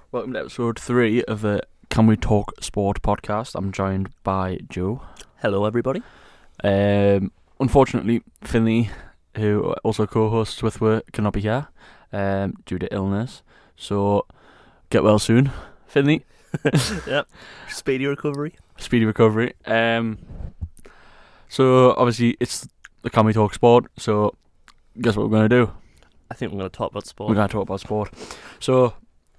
Welcome to episode 3 of the Can We Talk Sport podcast. I'm joined by Joe. Hello, everybody. Unfortunately, Finley, who also co-hosts with work, cannot be here due to illness. So, get well soon, Finley. Yep. Speedy recovery. Speedy recovery. So, obviously, it's the Can We Talk Sport. So, guess what we're going to do? I think we're going to talk about sport. We're going to talk about sport. So,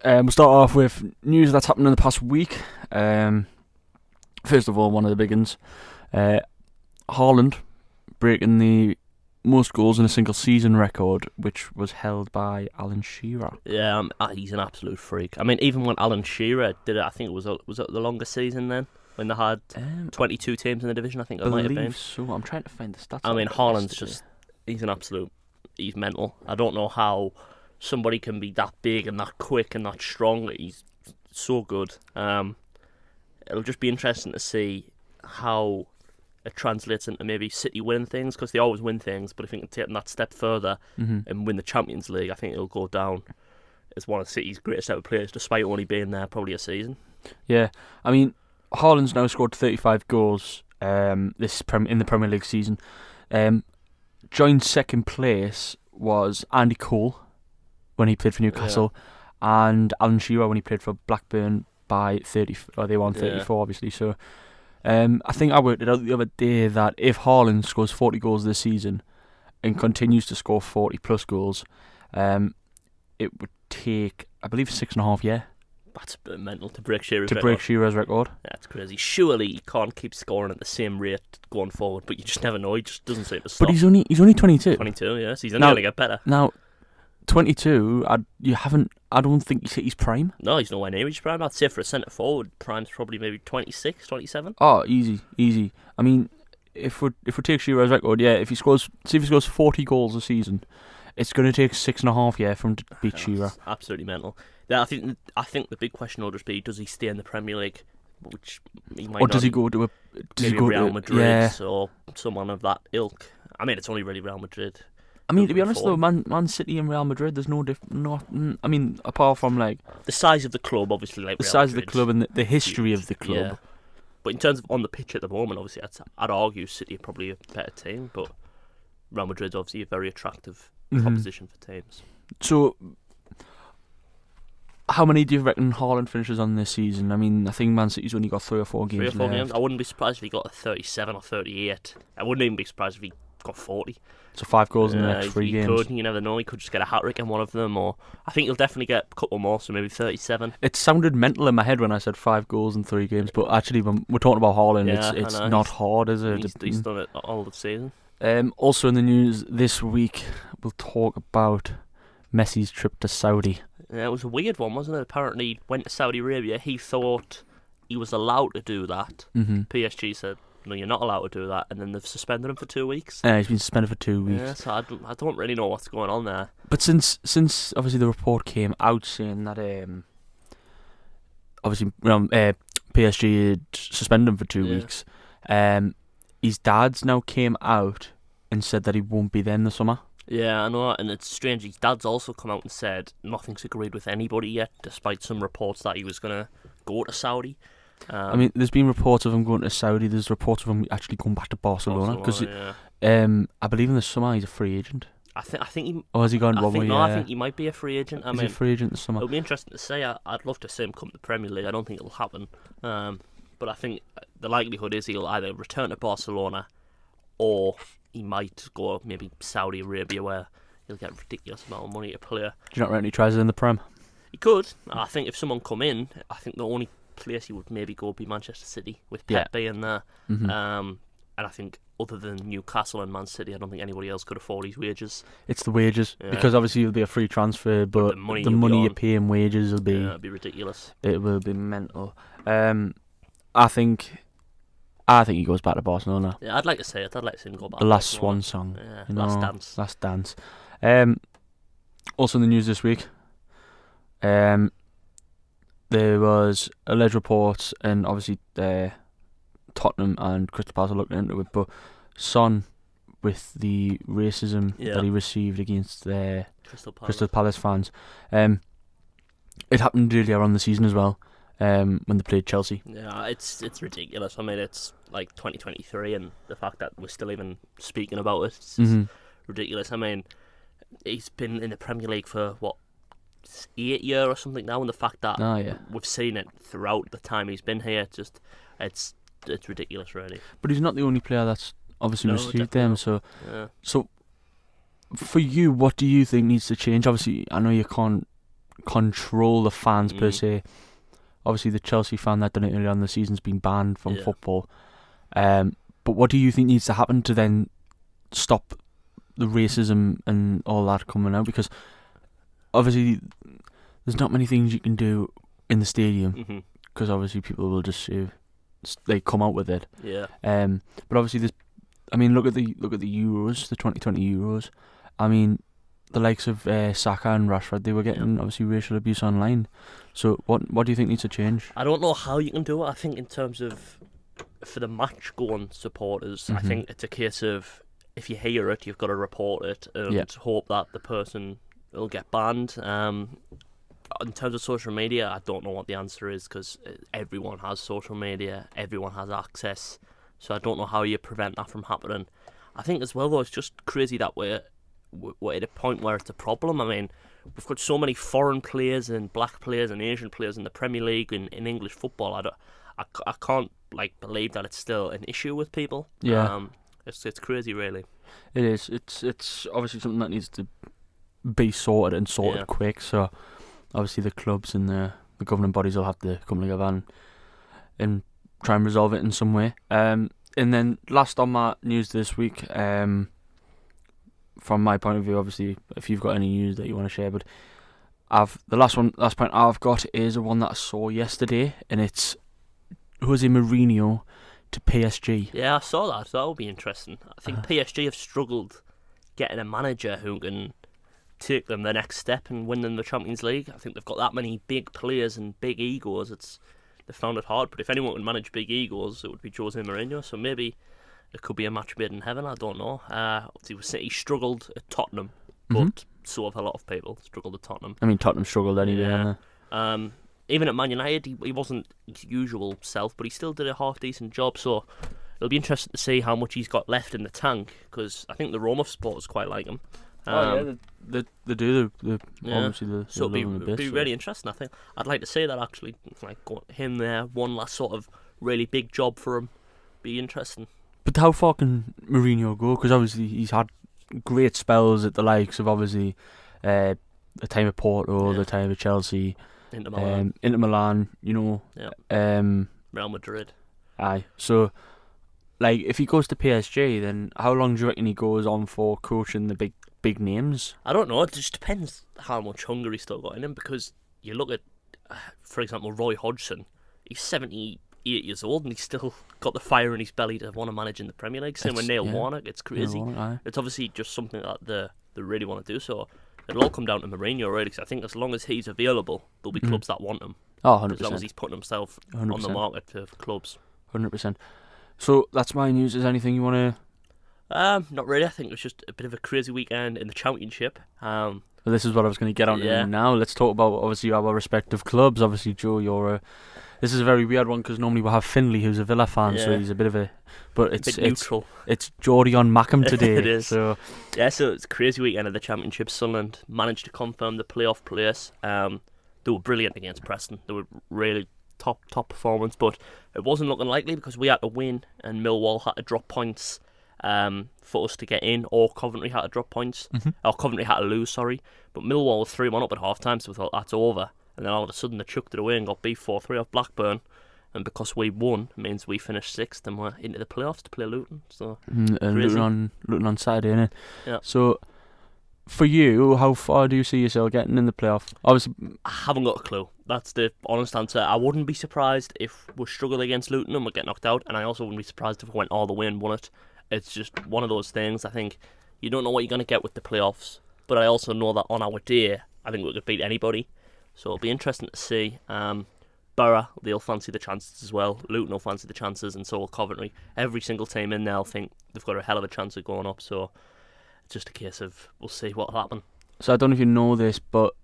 we'll start off with news that's happened in the past week. First of all, one of the big ones. Haaland breaking the most goals in a single season record, which was held by Alan Shearer. Yeah, he's an absolute freak. I mean, even when Alan Shearer did it, I think was it the longest season then? When they had 22 teams in the division, I think it might have been. So. I'm trying to find the stats. I mean, Haaland's he's mental. I don't know how somebody can be that big and that quick and that strong. He's so good. It'll just be interesting to see how it translates into maybe City winning things, because they always win things, but if they can take them that step further and win the Champions League, I think it'll go down as one of City's greatest ever players, despite only being there probably a season. Yeah, I mean, Haaland's now scored 35 goals in the Premier League season. Joined second place was Andy Cole when he played for Newcastle, and Alan Shearer when he played for Blackburn by 30. They won 34, obviously. So, I think I worked it out the other day that if Haaland scores 40 goals this season and continues to score 40 plus goals, it would take, I believe, 6.5 years. That's a bit mental to break Shearer's record. break Shearer's record. That's crazy. Surely he can't keep scoring at the same rate going forward, but you just never know. He just doesn't seem to stop. But he's only 22. 22, yes. He's only going to get better. Now, 22, I don't think he's hit his prime. No, he's nowhere near his prime. I'd say for a centre forward, prime's probably maybe 26, 27. Oh, easy. I mean, if we take Shearer's record, if he scores 40 goals a season, it's going to take 6.5 years for him to beat Shearer. Absolutely mental. Yeah, I think the big question will just be, does he stay in the Premier League? Which he might or not. does he go to Real Madrid or someone of that ilk? I mean, it's only really Real Madrid. I mean, to be honest though, Man City and Real Madrid, there's no different. I mean, apart from like the size of the club, obviously, like the Real size Madrid, of the club and the history of the club. Yeah. But in terms of on the pitch at the moment, obviously, I'd argue City are probably a better team, but Real Madrid's obviously a very attractive proposition for teams. So, how many do you reckon Haaland finishes on this season? I mean, I think Man City's only got 3 or 4 games left. I wouldn't be surprised if he got a 37 or 38. I wouldn't even be surprised if he got 40. So 5 goals in the next 3 games. You never know. He could just get a hat-trick in one of them, or I think he'll definitely get a couple more, so maybe 37. It sounded mental in my head when I said 5 goals in 3 games, but actually when we're talking about Haaland, it's not hard, is it? He's done it all the season. Also in the news this week, we'll talk about Messi's trip to Saudi. Yeah, it was a weird one, wasn't it? Apparently, he went to Saudi Arabia. He thought he was allowed to do that. PSG said, no, you're not allowed to do that. And then they've suspended him for 2 weeks. He's been suspended for 2 weeks. Yeah, so I don't really know what's going on there. But since obviously the report came out saying that PSG had suspended him for 2 weeks, his dad's now came out and said that he won't be there in the summer. Yeah, I know, and it's strange. His dad's also come out and said nothing's agreed with anybody yet, despite some reports that he was going to go to Saudi. I mean, there's been reports of him going to Saudi. There's reports of him actually going back to Barcelona because I believe in the summer he's a free agent. I think he. Or has he gone one way? No, I think he might be a free agent. He's a free agent in the summer. It'll be interesting to say. I'd love to see him come to the Premier League. I don't think it'll happen. But I think the likelihood is he'll either return to Barcelona or he might go maybe Saudi Arabia, where he'll get a ridiculous amount of money to play. Do you not reckon he tries it in the Prem? He could. I think if someone come in, I think the only place he would maybe go would be Manchester City, with Pep being there. And I think other than Newcastle and Man City, I don't think anybody else could afford his wages. It's the wages, because obviously it'll be a free transfer, but the money you pay in wages will be... Yeah, it'll be ridiculous. It will be mental. I think he goes back to Barcelona. Yeah, I'd like to say it. I'd like to see him go back. The last swan song. Yeah, Last dance. Also in the news this week, there was alleged reports, and obviously Tottenham and Crystal Palace are looking into it, but Son, with the racism that he received against their Crystal Palace fans, It happened earlier on the season as well, when they played Chelsea. Yeah, it's ridiculous. I mean, it's like 2023, and the fact that we're still even speaking about it is Mm-hmm. ridiculous. I mean, he's been in the Premier League for what, 8 years or something now, and the fact that Oh yeah, we've seen it throughout the time he's been here, it's ridiculous, really. but he's not the only player that's obviously No, received definitely them. not. So, Yeah. so for you, what do you think needs to change? Obviously, I know you can't control the fans per se. Obviously, the Chelsea fan that done it earlier on in the season's been banned from Yeah. football. But what do you think needs to happen to then stop the racism and all that coming out? Because obviously, there's not many things you can do in the stadium, Hmm. because obviously people will just say they come out with it. Yeah. But obviously there's, I mean, look at the Euros, the 2020 Euros. I mean, the likes of Saka and Rashford, they were getting obviously racial abuse online. So what do you think needs to change? I don't know how you can do it. I think in terms of for the match going supporters, I Mhm. think it's a case of if you hear it, you've got to report it and Yeah. hope that the person will get banned. In terms of social media, I don't know what the answer is because everyone has social media, everyone has access. So I don't know how you prevent that from happening. I think as well though, it's just crazy that we're at a point where it's a problem. I mean, we've got so many foreign players and black players and Asian players in the Premier League and in English football. I can't like believe that it's still an issue with people. Yeah. It's crazy, really. It is. It's obviously something that needs to be sorted and sorted Yeah. quick. So obviously the clubs and the governing bodies will have to come together and try and resolve it in some way. And then last on my news this week, from my point of view, obviously, if you've got any news that you want to share, but the last point I've got is a one that I saw yesterday, and it's Jose Mourinho to PSG. Yeah, I saw that. That would be interesting. I think PSG have struggled getting a manager who can take them the next step and win them the Champions League. I think they've got that many big players and big egos. They found it hard. But if anyone can manage big egos, it would be Jose Mourinho. So maybe it could be a match made in heaven. I don't know. He struggled at Tottenham, but so have a lot of people struggled at Tottenham. I mean, Tottenham struggled anyway. Yeah. haven't Even at Man United, he wasn't his usual self, but he still did a half decent job. So it'll be interesting to see how much he's got left in the tank because I think the Roma supporters quite like him. they do. Yeah. Obviously, So it'll love him a bit, be really interesting. I think I'd like to see that actually, like him there, one last sort of really big job for him. Be interesting. But how far can Mourinho go? Because obviously he's had great spells at the likes of obviously the time of Porto, the time of Chelsea, Inter Milan, Inter Milan. You know. Yeah. Real Madrid. Aye. So, like, if he goes to PSG, then how long do you reckon he goes on for coaching the big names? I don't know. It just depends how much hunger he's still got in him. Because you look at, for example, Roy Hodgson. He's 78 years old and he's still got the fire in his belly to want to manage in the Premier League. Same with Neil Warnock. It's crazy. It's obviously just something that they really want to do. So it'll all come down to Mourinho, really. Because I think as long as he's available, there'll be clubs that want him. Oh, 100%. As long as he's putting himself 100%. on the market for clubs. 100%. So that's my news. Is there anything you want to? Not really. I think it was just a bit of a crazy weekend in the Championship. Well, this is what I was going to get on Yeah. to now. Let's talk about obviously our respective clubs. Obviously, Joe, this is a very weird one because normally we have Finley, who's a Villa fan, so Yeah. he's a bit of a. But a bit neutral. It's Geordie on Mackham today. It is. So So it's a crazy weekend of the Championship. Sunderland managed to confirm the playoff place. They were brilliant against Preston. They were really top performance, but it wasn't looking likely because we had to win and Millwall had to drop points for us to get in, or Coventry had to drop points, or Coventry had to lose, sorry. But Millwall was 3-1 up at half time, so we thought that's over. And then all of a sudden they chucked it away and got beat 4-3 off Blackburn. And because we won, it means we finished 6th and we're into the playoffs to play Luton. So and crazy. Luton on Saturday, innit? Yeah. So for you, how far do you see yourself getting in the playoff? Obviously, I haven't got a clue. That's the honest answer. I wouldn't be surprised if we struggle against Luton and we get knocked out, and I also wouldn't be surprised if we went all the way and won it. It's just one of those things. I think you don't know what you're going to get with the playoffs, but I also know that on our day, I think we could beat anybody. So it'll be interesting to see. Borough, they'll fancy the chances as well. Luton will fancy the chances, and so will Coventry. Every single team in there will think they've got a hell of a chance of going up, so it's just a case of we'll see what'll happen. so I don't know if you know this, but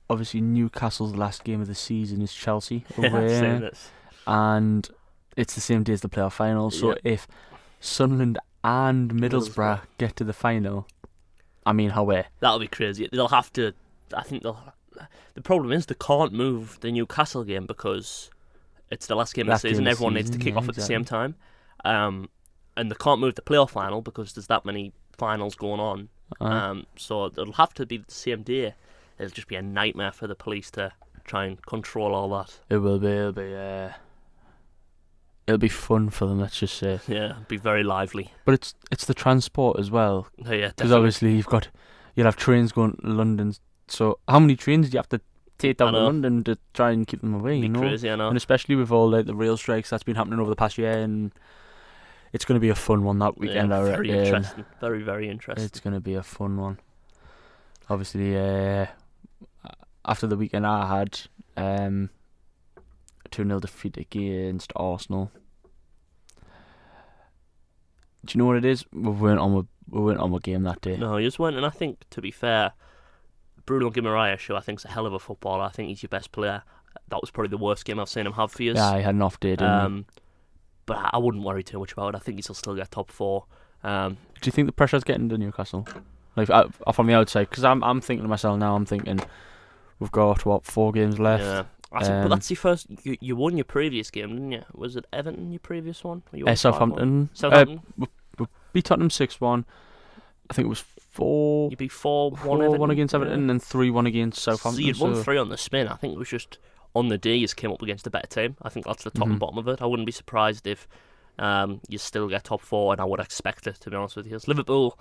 obviously Newcastle's last game of the season is Chelsea Yeah, I've away, seen this. and it's the same day as the playoff final. So Yeah. if Sunderland and Middlesbrough Middlesbrough. get to the final, I mean, how way? That'll be crazy. They'll have to. I think they'll. The problem is they can't move the Newcastle game because it's the last game of Last the game season. of the Everyone needs to season, kick yeah, off at the same time. And they can't move the playoff final because there's that many finals going on. So it'll have to be the same day. It'll just be a nightmare for the police to try and control all that. It will be. It'll be fun for them. Let's just say. Yeah, it'll be very lively. But it's the transport as well, Oh, yeah, because definitely. obviously you'll have trains going to London. So how many trains do you have to take down I to know. London to try and keep them away? It'll You be know, crazy, I know. and especially with all like the rail strikes that's been happening over the past year, and it's going to be a fun one that weekend. Yeah, I very reckon. interesting. Very, very interesting. It's going to be a fun one. Obviously, after the weekend I had, 2-0 defeat against Arsenal. Do you know what it is? We weren't on with game that day. No, he just went, and I think, to be fair, Bruno Guimaraes, who I think's a hell of a footballer, I think he's your best player. That was probably the worst game I've seen him have for years. Yeah, I had an off day, didn't he? But I wouldn't worry too much about it. I think he'll still get top 4. Do you think the pressure's getting to Newcastle? Like from the outside, because I'm thinking to myself now. I'm thinking we've got 4 games left. Yeah. But that's your first. You won your previous game, didn't you? Was it Everton your previous one? Or you won 5-1? Southampton. Southampton. Beat Tottenham 6-1. I think it was 4. You beat 4-1 against Everton, yeah. and 3-1 against Southampton. So you'd won 3 on the spin. I think it was just on the day you came up against a better team. I think that's the top and bottom of it. I wouldn't be surprised if you still get top 4, and I would expect it, to be honest with you. Liverpool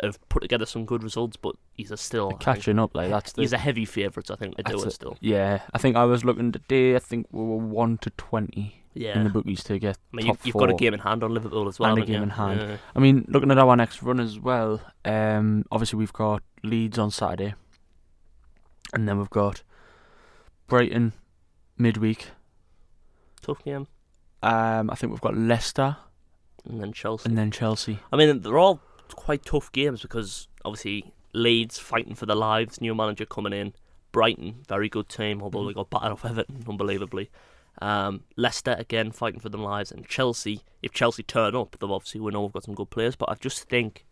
have put together some good results, but he's still catching up. Like that's he's a heavy favourite. I think to do it still. Yeah, I think I was looking today. I think we were 1-20 in the bookies to get. I mean, top you've 4. got a game in hand on Liverpool as well. And a haven't game you? in hand. Yeah. I mean, looking at our next run as well. Obviously we've got Leeds on Saturday, and then we've got Brighton midweek. Tough game. I think we've got Leicester And then Chelsea. and then Chelsea. I mean, they're all quite tough games because obviously Leeds fighting for their lives, new manager coming in. Brighton, very good team, although they got battered off Everton, unbelievably. Leicester, again, fighting for their lives. And Chelsea, if Chelsea turn up, they'll obviously we know we've got some good players, but I just think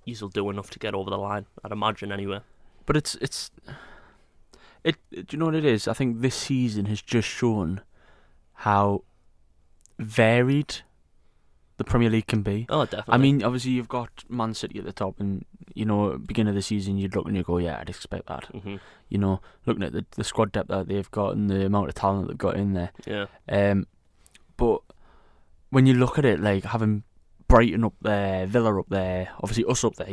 you'll do enough to get over the line, I'd imagine, anyway. But do you know what it is? I think this season has just shown how varied the Premier League can be. Oh, definitely. I mean, obviously you've got Man City at the top, and beginning of the season you'd look and you go, yeah, I'd expect that. Mm-hmm. Looking at the squad depth that they've got and the amount of talent they've got in there. Yeah. But when you look at it, like having Brighton up there, Villa up there, obviously us up there,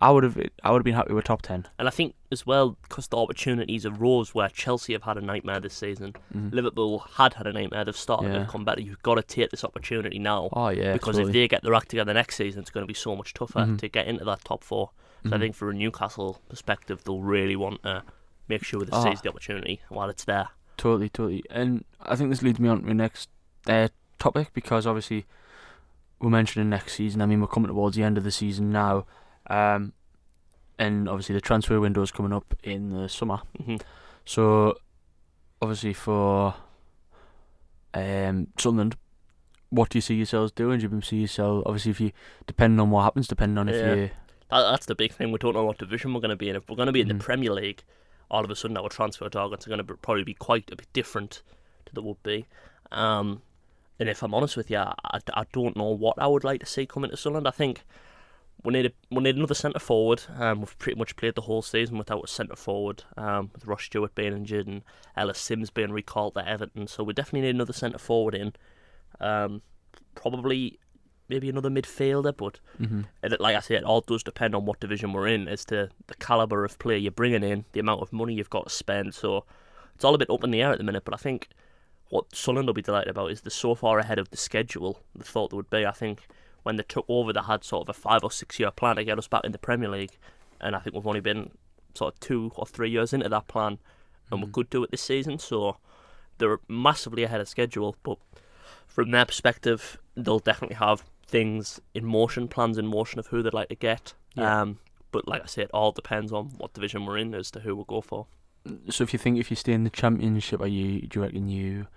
I would have been happy with top 10. And I think as well, because the opportunities arose where Chelsea have had a nightmare this season, Liverpool had a nightmare, they've started to come better. You've got to take this opportunity now. Oh yeah, because totally. if they get their act together next season, it's going to be so much tougher to get into that top 4. So I think from a Newcastle perspective, they'll really want to make sure they seize the opportunity while it's there. Totally. And I think this leads me on to my next topic, because obviously we're mentioning next season. I mean, we're coming towards the end of the season now. And obviously the transfer window is coming up in the summer. Mm-hmm. So obviously for Sunderland, what do you see yourselves doing? Do you see yourself, obviously, if you, depending on what happens, depending on if you... That's the big thing. We don't know what division we're going to be in. If we're going to be in the Premier League, all of a sudden our transfer targets are going to probably be quite a bit different to the would be. And if I'm honest with you, I don't know what I would like to see coming to Sunderland. I think we need another centre forward. We've pretty much played the whole season without a centre forward, with Ross Stewart being injured and Ellis Sims being recalled to Everton. So we definitely need another centre forward in. Probably maybe another midfielder, but like I said, it all does depend on what division we're in as to the calibre of player you're bringing in, the amount of money you've got to spend. So it's all a bit up in the air at the minute, but I think what Sunderland will be delighted about is they're so far ahead of the schedule they thought they would be. I think when they took over, they had sort of a 5 or 6 year plan to get us back in the Premier League, and I think we've only been sort of 2 or 3 years into that plan, and we could do it this season. So they're massively ahead of schedule, but from their perspective, they'll definitely have things in motion, plans in motion of who they'd like to get. Yeah. But like I said, it all depends on what division we're in as to who we'll go for. So if you stay in the Championship, do you reckon you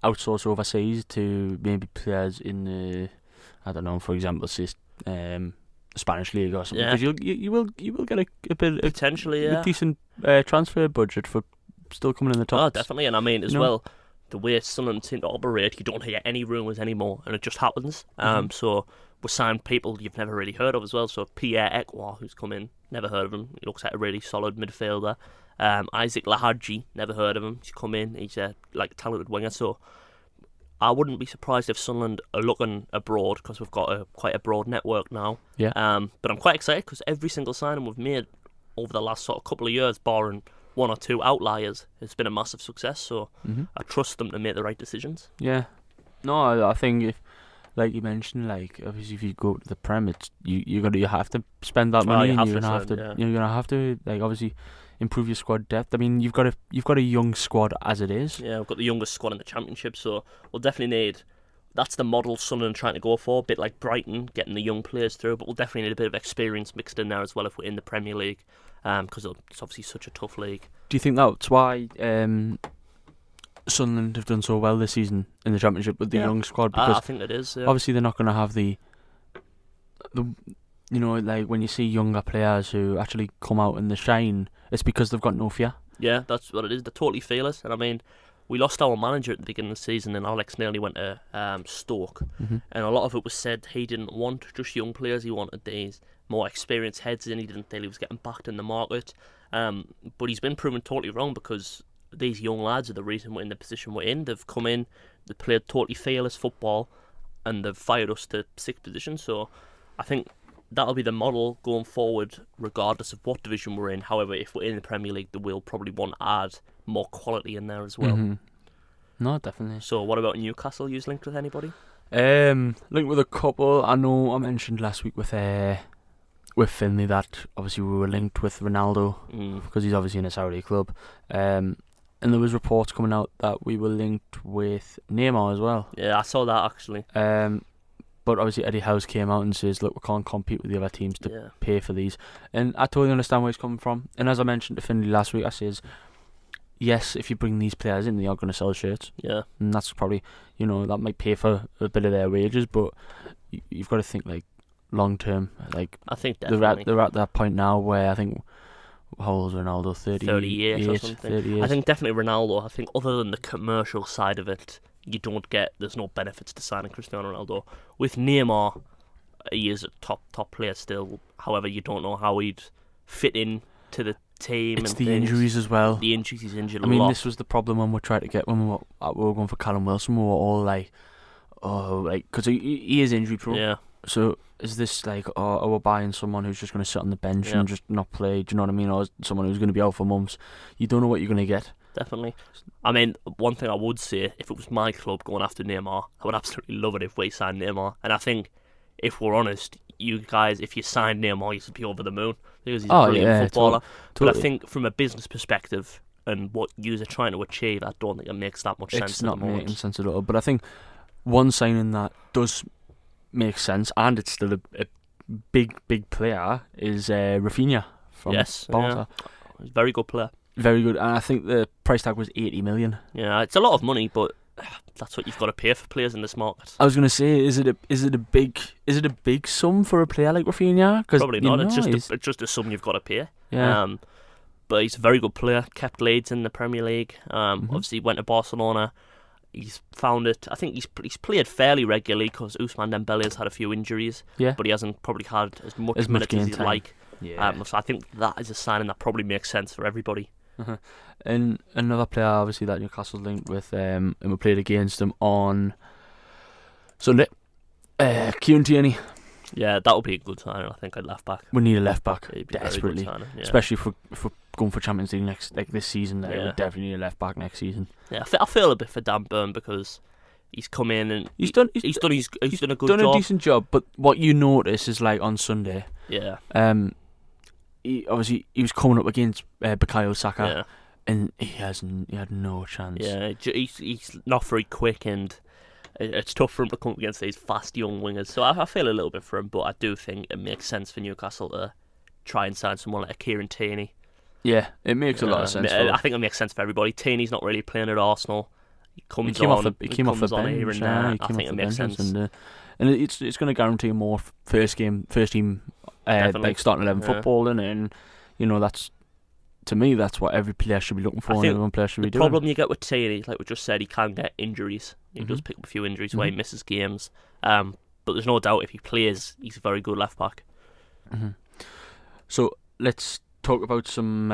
outsource overseas to maybe players in the, I don't know, for example, say, Spanish league or something? Yeah. Because you will get a bit Potentially, a decent transfer budget for still coming in the top. Oh, definitely. And I mean, as No. well, the way Sunderland seem to operate, you don't hear any rumours anymore, and it just happens. So we signed people you've never really heard of as well. So Pierre Ekwa, who's come in, never heard of him. He looks like a really solid midfielder. Isaac Lahadji, never heard of him. He's come in. He's a talented winger. So I wouldn't be surprised if Sunderland are looking abroad, because we've got quite a broad network now. Yeah. But I'm quite excited because every single signing we've made over the last sort of couple of years, barring one or two outliers, has been a massive success. So I trust them to make the right decisions. Yeah. No, I think if, like you mentioned, like obviously if you go to the Prem, it's you have to spend that money, and you're gonna have to like obviously improve your squad depth. I mean, you've got a young squad as it is. Yeah, we've got the youngest squad in the Championship, so we'll definitely need. That's the model Sunderland trying to go for, a bit like Brighton, getting the young players through. But we'll definitely need a bit of experience mixed in there as well if we're in the Premier League, because it's obviously such a tough league. Do you think that's why Sunderland have done so well this season in the Championship with the young squad? Because I think it is. Yeah. obviously they're not going to have the like when you see younger players who actually come out in the shine, it's because they've got no fear. Yeah, that's what it is. They're totally fearless. And I mean, we lost our manager at the beginning of the season, and Alex nearly went to Stoke. And a lot of it was said he didn't want just young players. He wanted these more experienced heads in. He didn't feel he was getting backed in the market. But he's been proven totally wrong, because these young lads are the reason we're in the position we're in. They've come in, they've played totally fearless football, and they've fired us to 6th position. So I think that'll be the model going forward, regardless of what division we're in. However, if we're in the Premier League, they will probably want to add more quality in there as well. No, definitely. So what about Newcastle? You linked with anybody? Linked with a couple. I know I mentioned last week with Finley that obviously we were linked with Ronaldo because he's obviously in a Saudi club. And there was reports coming out that we were linked with Neymar as well. Yeah, I saw that actually. But obviously Eddie Howe's came out and says, look, we can't compete with the other teams to pay for these. And I totally understand where he's coming from. And as I mentioned to Finley last week, I says, yes, if you bring these players in, they are going to sell shirts. Yeah. And that's probably, that might pay for a bit of their wages, but you've got to think, like, long term. Like, I think definitely. They're at that point now where I think, how old is Ronaldo? 30 years or something. 30 years. I think definitely Ronaldo. I think other than the commercial side of it, there's no benefits to signing Cristiano Ronaldo. With Neymar, he is a top player still. However, you don't know how he'd fit in to the team. It's and the things. injuries as well. The injuries, he's injured a I mean, lot. this was the problem when we tried to get, when we were going for Callum Wilson, we were all like, because he is injury prone. Yeah. So is this like, are we buying someone who's just going to sit on the bench and just not play? Do you know what I mean? Or is someone who's going to be out for months? You don't know what you're going to get. Definitely. I mean, one thing I would say, if it was my club going after Neymar, I would absolutely love it if we signed Neymar. And I think, if we're honest, you guys, if you signed Neymar, you should be over the moon, because he's a brilliant footballer. Totally. But I think from a business perspective and what you are trying to achieve, I don't think it makes that much sense. It's not making sense at all. But I think one signing that does make sense, and it's still a big player, is Rafinha from Barca. Yeah. He's a very good player. Very good, and I think the price tag was 80 million. Yeah, it's a lot of money, but that's what you've got to pay for players in this market. I was going to say, is it a big sum for a player like Rafinha? Probably not. It's just a sum you've got to pay. Yeah. But he's a very good player. Kept Leeds in the Premier League. Obviously went to Barcelona. He's found it. I think he's played fairly regularly because Ousmane Dembele has had a few injuries. Yeah. But he hasn't probably had as much minutes as he'd like. Yeah. So I think that is a signing that probably makes sense for everybody. And another player, obviously, that Newcastle linked with, and we played against them on Sunday, Kieran Tierney. Yeah, that would be a good signing. I think I'd left back. We need a left back desperately, especially if we're going for Champions League this season. We definitely need a left back next season. Yeah, I feel a bit for Dan Burn because he's come in and he's done a good job. Done a decent job, but what you notice is, like, on Sunday, he was coming up against Bukayo Saka, and he had no chance. Yeah, he's not very quick, and it's tough for him to come up against these fast young wingers. So I feel a little bit for him, but I do think it makes sense for Newcastle to try and sign someone like a Kieran Tierney. Yeah, it makes a lot of sense. I think it makes sense for everybody. Tierney's not really playing at Arsenal. He He comes came on. off the He comes on bench. here and there. He I came think off it the makes bench, sense. and it's going to guarantee more first team Definitely. like starting 11 football, and that's, to me, that's what every player should be looking for, I and think every player should be The doing. problem you get with Tierney, like we just said, he can get injuries. He does pick up a few injuries where he Mhm. misses games. But there's no doubt if he plays, he's a very good left back. So let's talk about some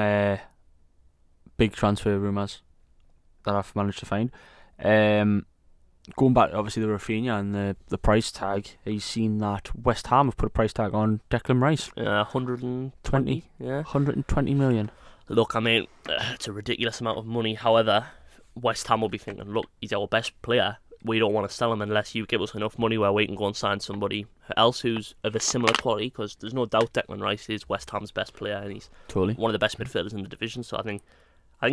big transfer rumours that I've managed to find. Going back, obviously, the Rafinha and the price tag. He's seen that West Ham have put a price tag on Declan Rice. 120. Yeah. 120 million. Look, I mean, it's a ridiculous amount of money. However, West Ham will be thinking, look, he's our best player. We don't want to sell him unless you give us enough money where we can go and sign somebody else who's of a similar quality, because there's no doubt Declan Rice is West Ham's best player and he's Totally. one of the best midfielders in the division. So I think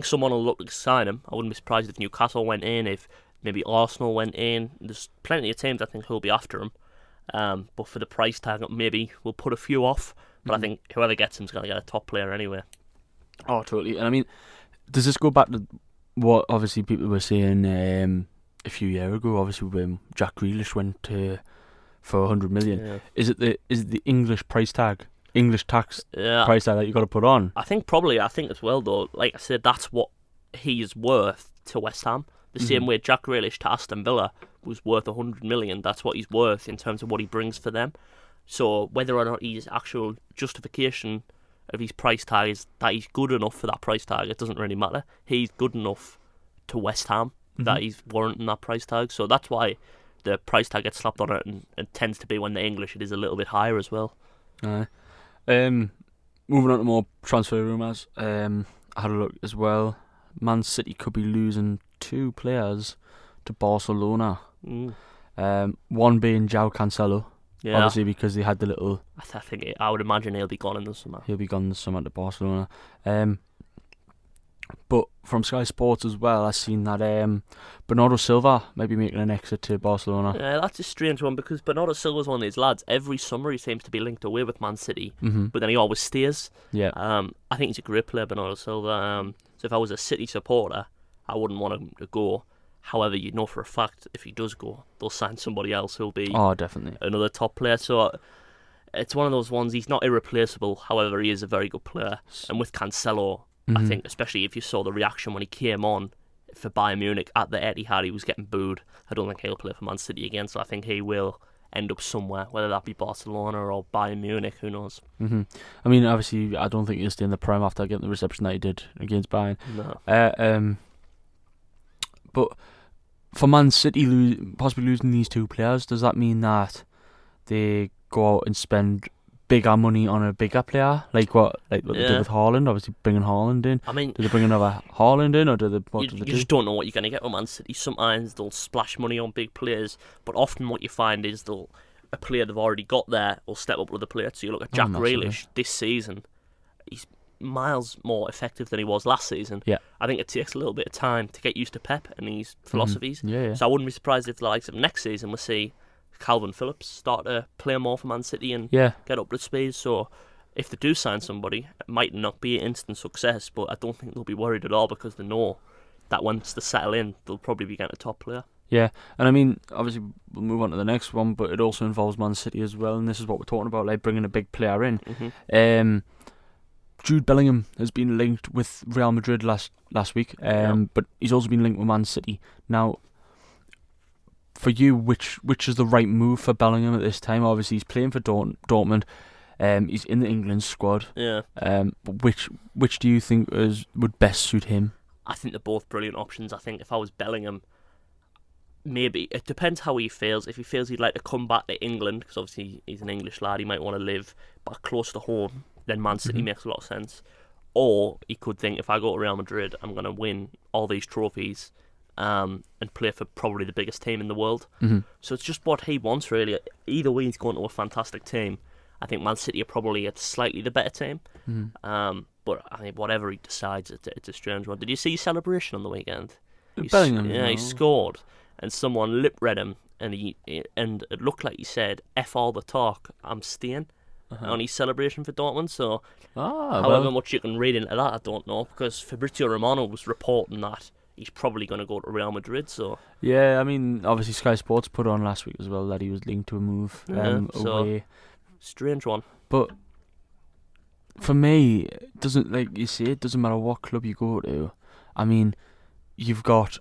someone will look to sign him. I wouldn't be surprised if Newcastle went in, if maybe Arsenal went in. There's plenty of teams I think who'll be after him. But for the price tag, maybe we'll put a few off. But I think whoever gets him's going to get a top player anyway. Oh, totally. And I mean, does this go back to what obviously people were saying a few years ago? Obviously, when Jack Grealish went for 100 million, Yeah. is it the English price tag, English tax Yeah. price tag that you got to put on? I think as well though, like I said, that's what he is worth to West Ham. The same way Jack Grealish to Aston Villa was worth 100 million. That's what he's worth in terms of what he brings for them. So whether or not his actual justification of his price tag is that he's good enough for that price tag, it doesn't really matter. He's good enough to West Ham that he's warranting that price tag. So that's why the price tag gets slapped on it, and it tends to be when the English it is a little bit higher as well. Moving on to more transfer rumours. I had a look as well. Man City could be losing 2 players to Barcelona. One being João Cancelo, Yeah, obviously because they had the little. I would imagine he'll be gone in the summer. He'll be gone this summer to Barcelona. But from Sky Sports as well, I've seen that Bernardo Silva might be making an exit to Barcelona. Yeah, that's a strange one because Bernardo Silva's one of these lads. Every summer he seems to be linked away with Man City, but then he always stays. Yeah. I think he's a great player, Bernardo Silva. So if I was a City supporter, I wouldn't want him to go. However, you know for a fact if he does go, they'll sign somebody else who'll be Definitely. another top player. So it's one of those ones. He's not irreplaceable. However, he is a very good player. And with Cancelo, I think, especially if you saw the reaction when he came on for Bayern Munich at the Etihad, he was getting booed. I don't think he'll play for Man City again, so I think he will end up somewhere, whether that be Barcelona or Bayern Munich, who knows. I mean, obviously, I don't think he'll stay in the Prem after getting the reception that he did against Bayern. No. But for Man City possibly losing these 2 players, does that mean that they go out and spend bigger money on a bigger player, like what they did with Haaland? Obviously, bringing Haaland in. I mean, do they bring another Haaland in, or do they? You just don't know what you're going to get with Man City. Sometimes they'll splash money on big players, but often what you find is a player they've already got there will step up with a player. So you look at Jack Grealish this season, he's miles more effective than he was last season. Yeah. I think it takes a little bit of time to get used to Pep and his philosophies. Yeah. So I wouldn't be surprised if the likes of next season we'll see Calvin Phillips start to play more for Man City and get up to speed. So if they do sign somebody, it might not be an instant success, but I don't think they'll be worried at all because they know that once they settle in, they'll probably be getting a top player. Yeah, and I mean, obviously, we'll move on to the next one, but it also involves Man City as well, and this is what we're talking about, like bringing a big player in. Jude Bellingham has been linked with Real Madrid last week, but he's also been linked with Man City. Now, for you, which is the right move for Bellingham at this time? Obviously, he's playing for Dortmund. He's in the England squad. Yeah. But which do you think would best suit him? I think they're both brilliant options. I think if I was Bellingham, maybe it depends how he feels. If he feels he'd like to come back to England, because obviously he's an English lad, he might want to live back close to home. Then Man City makes a lot of sense. Or he could think, if I go to Real Madrid, I'm going to win all these trophies. And play for probably the biggest team in the world. So it's just what he wants, really. Either way, he's going to a fantastic team. I think Man City are probably slightly the better team. But I think whatever he decides, it's a strange one. Did you see his celebration on the weekend? Bellingham, he scored, and someone lip read him, and it looked like he said, "F all the talk, I'm staying." on his celebration for Dortmund. So, Ah, however well, much you can read into that, I don't know, because Fabrizio Romano was reporting that he's probably going to go to Real Madrid. So, yeah, I mean, obviously Sky Sports put on last week as well that he was linked to a move so away. strange one. But for me, it doesn't, like you say, it doesn't matter what club you go to. I mean, you've got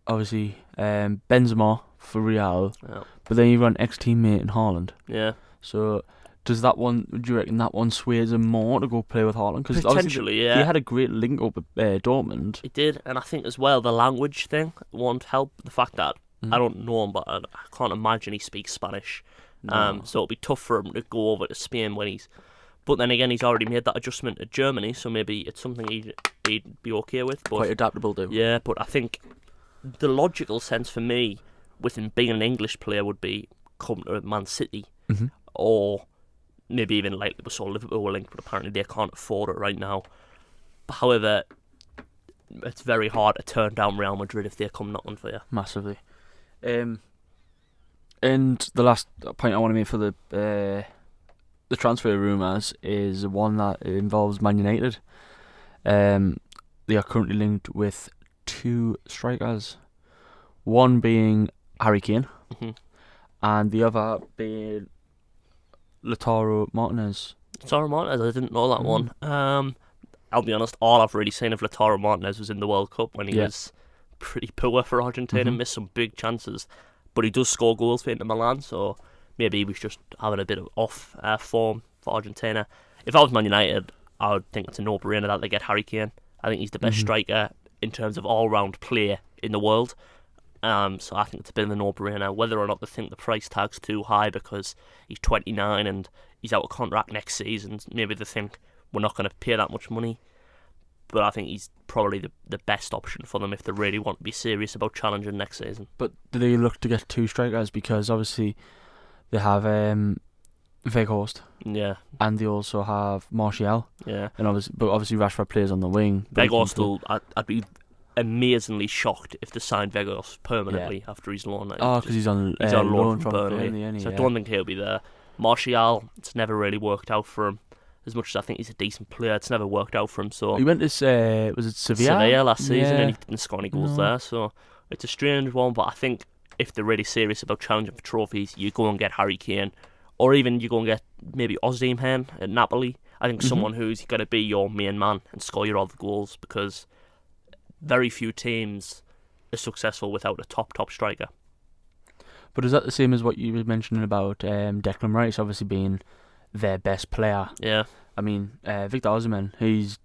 obviously Benzema for Real, Yeah. but then you've got an ex-teammate in Haaland. Yeah. So do you reckon that one sways him more to go play with Haaland? Because Potentially, yeah. he had a great link up with Dortmund. It did, and I think as well the language thing won't help. The fact that I don't know him, but I can't imagine he speaks Spanish. No. So it'll be tough for him to go over to Spain when he's. But then again, he's already made that adjustment to Germany, so maybe it's something he'd be okay with. But Quite adaptable, too. yeah, but I think the logical sense for me, with him being an English player, would be come to Man City, Mhm. or maybe even like we saw Liverpool linked, but apparently they can't afford it right now. However, it's very hard to turn down Real Madrid if they come knocking for you. Massively. And the last point I want to make for the transfer rumours is one that involves Man United. They are currently linked with 2 strikers. One being Harry Kane, Mhm. and the other being Lautaro Martinez. Lautaro Martinez, I didn't know that one. I'll be honest, all I've really seen of Lautaro Martinez was in the World Cup when he was pretty poor for Argentina, missed some big chances. But he does score goals for Inter Milan, so maybe he was just having a bit of off form for Argentina. If I was Man United, I would think it's a no-brainer that they get Harry Kane. I think he's the best striker in terms of all-round play in the world. So I think it's a bit of a no-brainer. Whether or not they think the price tag's too high because he's 29 and he's out of contract next season, maybe they think we're not going to pay that much money. But I think he's probably the best option for them if they really want to be serious about challenging next season. But do they look to get 2 strikers? Because obviously they have Weghorst, Yeah, and they also have Martial, yeah. and obviously Rashford plays on the wing. but he can Weghorst, I'd be amazingly shocked if they signed Weghorst permanently after his loan. because he's on loan from Burnley, isn't he? so I don't think he'll be there. Martial, it's never really worked out for him. As much as I think he's a decent player, it's never worked out for him. So He went to was it Sevilla last season, Yeah. and he didn't score any goals there. So it's a strange one, but I think if they're really serious about challenging for trophies, you go and get Harry Kane, or even you go and get maybe Osimhen at Napoli. I think someone who's going to be your main man and score your other goals, because very few teams are successful without a top striker. But is that the same as what you were mentioning about Declan Rice obviously being their best player? Yeah, I mean, Victor Osimhen, he's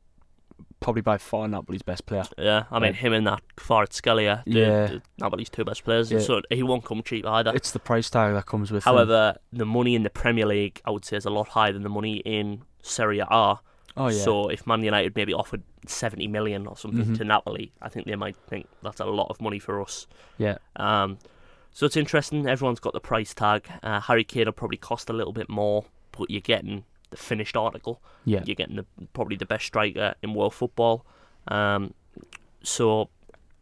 probably by far Napoli's best player. yeah. I mean, Right. him and that Kvaratskhelia, Yeah. Napoli's 2 best players, Yeah. so he won't come cheap either. It's the price tag that comes with him. However, the money in the Premier League, I would say, is a lot higher than the money in Serie A. Oh, yeah. So if Man United maybe offered 70 million or something to Napoli, I think they might think that's a lot of money for us. Yeah. So it's interesting. Everyone's got the price tag. Harry Kane will probably cost a little bit more, but you're getting the finished article. Yeah. You're getting probably the best striker in world football. So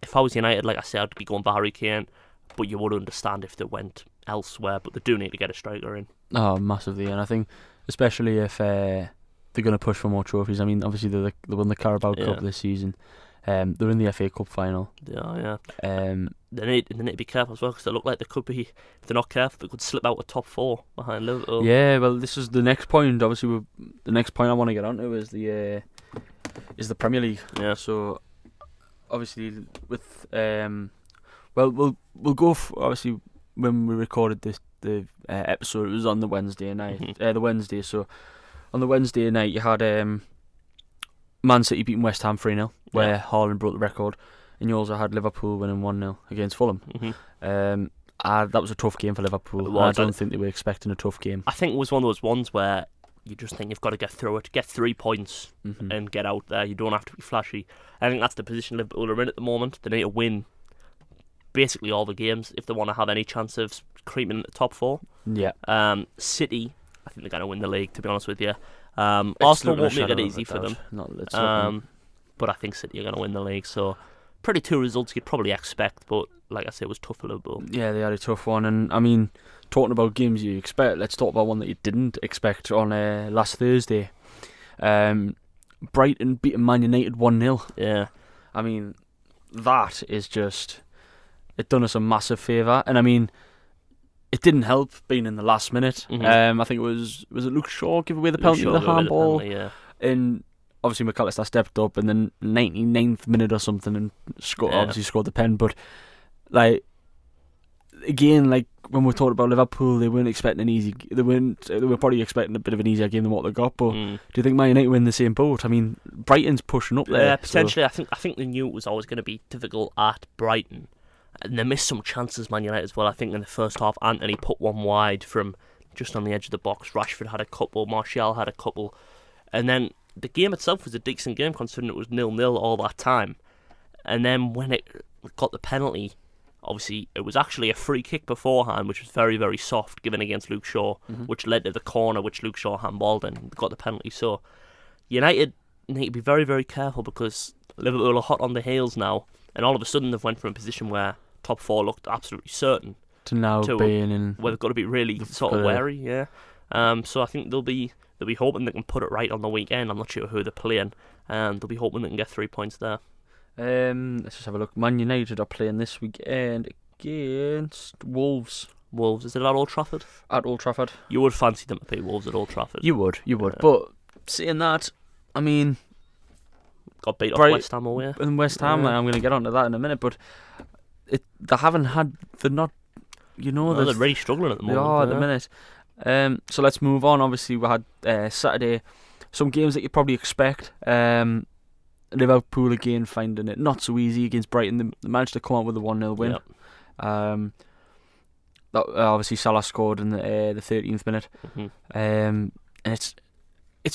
if I was United, like I said, I'd be going for Harry Kane, but you would understand if they went elsewhere. But they do need to get a striker in. Oh, massively. And I think especially if they're going to push for more trophies. I mean, obviously they won the Carabao Cup this season. They're in the FA Cup final. Yeah. Um, They need to be careful as well, because they look like they could be, if they're not careful, they could slip out of top 4 behind Liverpool. Yeah, well, this is the next point. Obviously, the next point I want to get onto is the Premier League. Yeah. So, obviously, with well, we'll go obviously when we recorded the episode, it was on the Wednesday night. The Wednesday. So, on the Wednesday night, you had Man City beating West Ham 3-0, where Haaland broke the record, and you also had Liverpool winning 1-0 against Fulham. That was a tough game for Liverpool. It was. I don't think they were expecting a tough game. I think it was one of those ones where you just think you've got to get through it, get 3 points and get out there. You don't have to be flashy. I think that's the position Liverpool are in at the moment. They need to win basically all the games if they want to have any chance of creeping into the top 4. Yeah. City, I think they're going to win the league, to be honest with you. Arsenal won't make it easy for them. But I think City are going to win the league. So, pretty 2 results you'd probably expect, but like I said, was tough for Liverpool. Yeah, they had a tough one, and I mean, talking about games you expect, let's talk about one that you didn't expect on last Thursday. Brighton beating Man United 1-0. Yeah. I mean, that is just, it done us a massive favour, and I mean, it didn't help being in the last minute. Mhm. I think was it Luke Shaw give away the penalty with the handball, Yeah. and obviously McAllister stepped up in the 99th minute or something and obviously scored the pen. But like again, like when we talked about Liverpool, they weren't expecting an easy. They were probably expecting a bit of an easier game than what they got. But do you think Man United win the same boat? I mean, Brighton's pushing up there. Yeah, potentially. So. I think they knew it was always going to be difficult at Brighton. And they missed some chances, Man United, as well. I think in the first half, Anthony put one wide from just on the edge of the box. Rashford had a couple. Martial had a couple. And then the game itself was a decent game, considering it was 0-0 all that time. And then when it got the penalty, obviously it was actually a free kick beforehand, which was very, very soft, given against Luke Shaw, which led to the corner, which Luke Shaw handballed and got the penalty. So United need to be very, very careful, because Liverpool are hot on the heels now. And all of a sudden they've went from a position where top four looked absolutely certain to now being in where they've got to be really sort of wary. Yeah. So I think they'll be hoping they can put it right on the weekend. I'm not sure who they're playing, and they'll be hoping they can get 3 points there. Let's just have a look. Man United are playing this weekend against Wolves. Wolves, is it at Old Trafford? At Old Trafford. You would fancy them to play Wolves at Old Trafford. You would. But saying that, I mean, got beat off West Ham away. And West Ham, I'm going to get onto that in a minute, but they're not, you know, they're really struggling at the moment. They are at the minute. So let's move on. Obviously, we had Saturday, some games that you probably expect. Liverpool again finding it not so easy against Brighton. They managed to come out with a 1-0 win. Yep. Obviously Salah scored in the 13th minute. And it's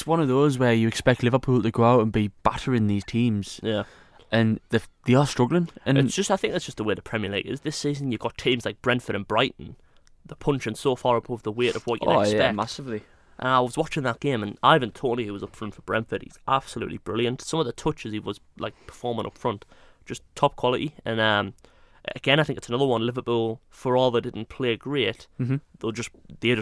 one of those where you expect Liverpool to go out and be battering these teams. Yeah. And they are struggling. And I think that's just the way the Premier League is this season. You've got teams like Brentford and Brighton. They're punching so far above the weight of what you'd expect. Yeah, massively. And I was watching that game, and Ivan Toney, who was up front for Brentford, he's absolutely brilliant. Some of the touches he was like performing up front, just top quality. And again, I think it's another one. Liverpool, for all they didn't play great, they just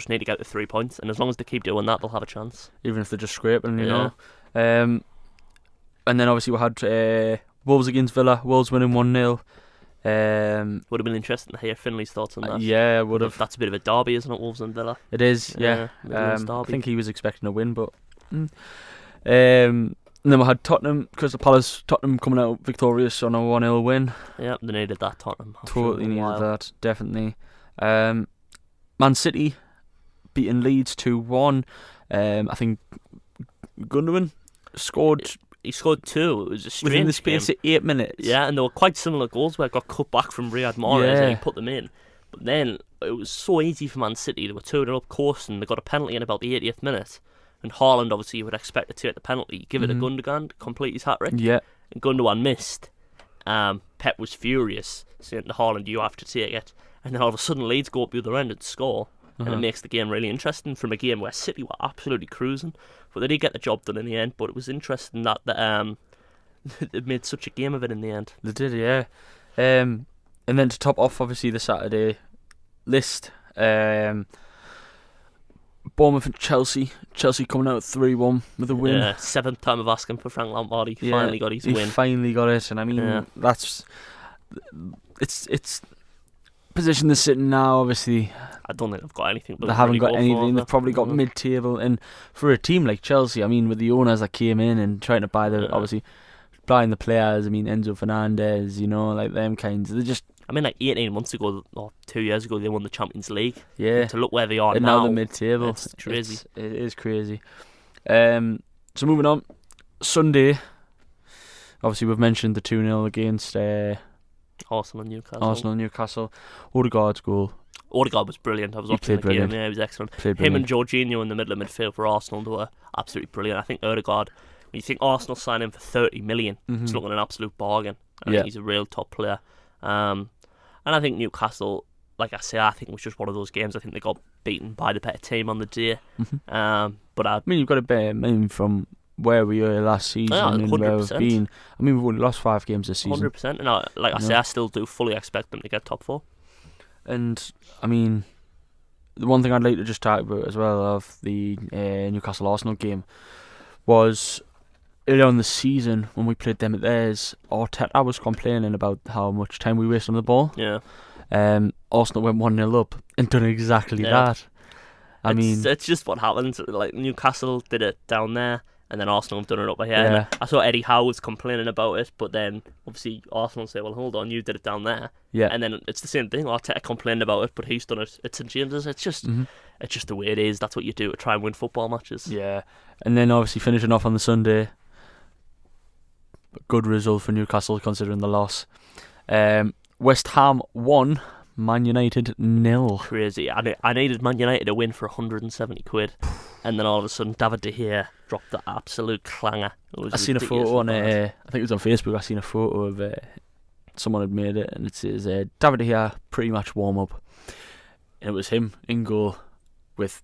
need to get the 3 points, and as long as they keep doing that, they'll have a chance. Even if they're just scraping, you know. And then obviously we had Wolves against Villa. Wolves winning 1-0. Would have been interesting to hear Finley's thoughts on that. Yeah, would have. That's a bit of a derby, isn't it, Wolves and Villa? It is, yeah. I think he was expecting a win, but and then we had Tottenham, Crystal Palace. Tottenham coming out victorious on a 1-0 win. Yeah, they needed that, Tottenham. Totally needed that, definitely. Man City beating Leeds 2-1. I think Gundogan scored. He scored two. It was a strange within the space game. of 8 minutes. Yeah, and they were quite similar goals where it got cut back from Riyad Mahrez and he put them in. But then it was so easy for Man City. They were 2-0 up course, and they got a penalty in about the 80th minute. And Haaland, obviously, you would expect to take the penalty, give it to Gundogan, complete his hat-trick. Yeah. And Gundogan missed. Pep was furious, saying to Haaland, you have to take it. And then all of a sudden, Leeds go up the other end and score. And it makes the game really interesting from a game where City were absolutely cruising. But they did get the job done in the end. But it was interesting that they made such a game of it in the end. They did, yeah. And then to top off, obviously, the Saturday list, Bournemouth and Chelsea. Chelsea coming out 3-1 with a win. Yeah, 7th time of asking for Frank Lampard. He finally got his win. He finally got it, and I mean, that's it's position they're sitting now. Obviously, I don't think they've got anything. They haven't got anything. They've probably got mid-table, and for a team like Chelsea, I mean, with the owners that came in and trying to buy obviously buying the players. I mean, Enzo Fernandez, you know, like them kinds. They just. I mean, like 18 months ago or 2 years ago, they won the Champions League. Yeah. To look where they are and now they're mid-table. It's crazy. It is crazy. So moving on, Sunday. Obviously, we've mentioned the 2-0 against Arsenal and Newcastle. Odegaard's goal. Odegaard was brilliant. I was watching the game. Yeah, he was excellent. Him and Jorginho in the middle of midfield for Arsenal, they were absolutely brilliant. I think Odegaard, when you think Arsenal signed him for 30 million, it's looking an absolute bargain. I think he's a real top player. And I think Newcastle, like I say, I think it was just one of those games. I think they got beaten by the better team on the day. But I mean, you've got to bear in mind from where we were last season and where we've 100%. been. I mean, we've only lost 5 games this season. 100%. And I say, I still do fully expect them to get top 4. And I mean, the one thing I'd like to just talk about as well of the Newcastle Arsenal game was earlier in the season when we played them at theirs. Arteta was complaining about how much time we waste on the ball. Yeah. Arsenal went 1-0 up and done exactly that. It's just what happens. Like Newcastle did it down there, and then Arsenal have done it up here. And I saw Eddie Howe was complaining about it, but then obviously Arsenal say, "Well, hold on, you did it down there." Yeah. And then it's the same thing. Arteta complained about it, but he's done it at St James's. It's just the way it is. That's what you do to try and win football matches. Yeah. And then obviously finishing off on the Sunday, a good result for Newcastle considering the loss. West Ham 1, Man United 0. Crazy. I needed Man United to win for 170 quid, and then all of a sudden David De Gea dropped the absolute clanger. I seen a photo on I think it was on Facebook. I seen a photo of someone had made it, and it says David De Gea pre-match warm up, and it was him in goal with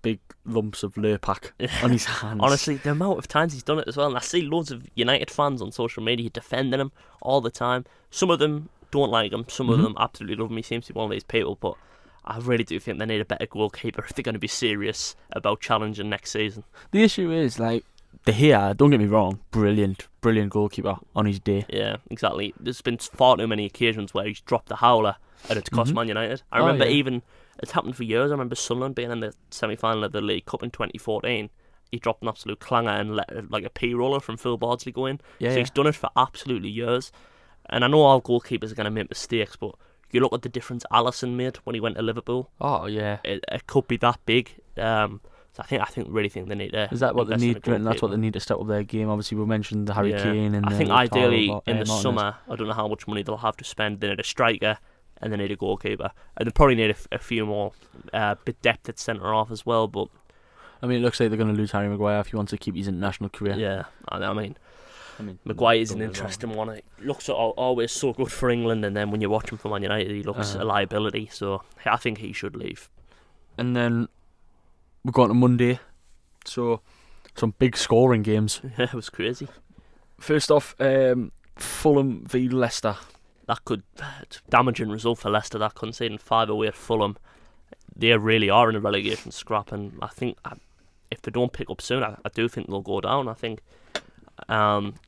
big lumps of Lurpak on his hands. Honestly, the amount of times he's done it as well, and I see loads of United fans on social media defending him all the time. Some of them don't like him, some of them absolutely love him. He seems to be one of these people, but I really do think they need a better goalkeeper if they're going to be serious about challenging next season. The issue is, like, De Gea, don't get me wrong, brilliant goalkeeper on his day. Yeah, exactly. There's been far too many occasions where he's dropped the howler and it's cost Man United. I remember it's happened for years. I remember Sunderland being in the semi-final of the League Cup in 2014. He dropped an absolute clanger and let like a P-roller from Phil Bardsley go in. So he's done it for absolutely years. And I know all goalkeepers are going to make mistakes, but you look at the difference Alisson made when he went to Liverpool. Oh yeah, it could be that big. So I really think they need to. Is that what they need? And that's what they need to step up their game. Obviously, we mentioned the Harry Kane and I think ideally in the Martinez. summer, I don't know how much money they'll have to spend. They need a striker and they need a goalkeeper, and they probably need a few more bit depth at centre half as well. But I mean, it looks like they're going to lose Harry Maguire if he wants to keep his international career. Yeah, I mean, Maguire is an interesting one. It looks always so good for England, and then when you watch him for Man United, he looks a liability. So I think he should leave. And then we're going to Monday, so some big scoring games. Yeah, it was crazy. First off, Fulham v Leicester. That could damaging result for Leicester. That conceding 5 away at Fulham. They really are in a relegation scrap, and I think if they don't pick up soon, I do think they'll go down. I think,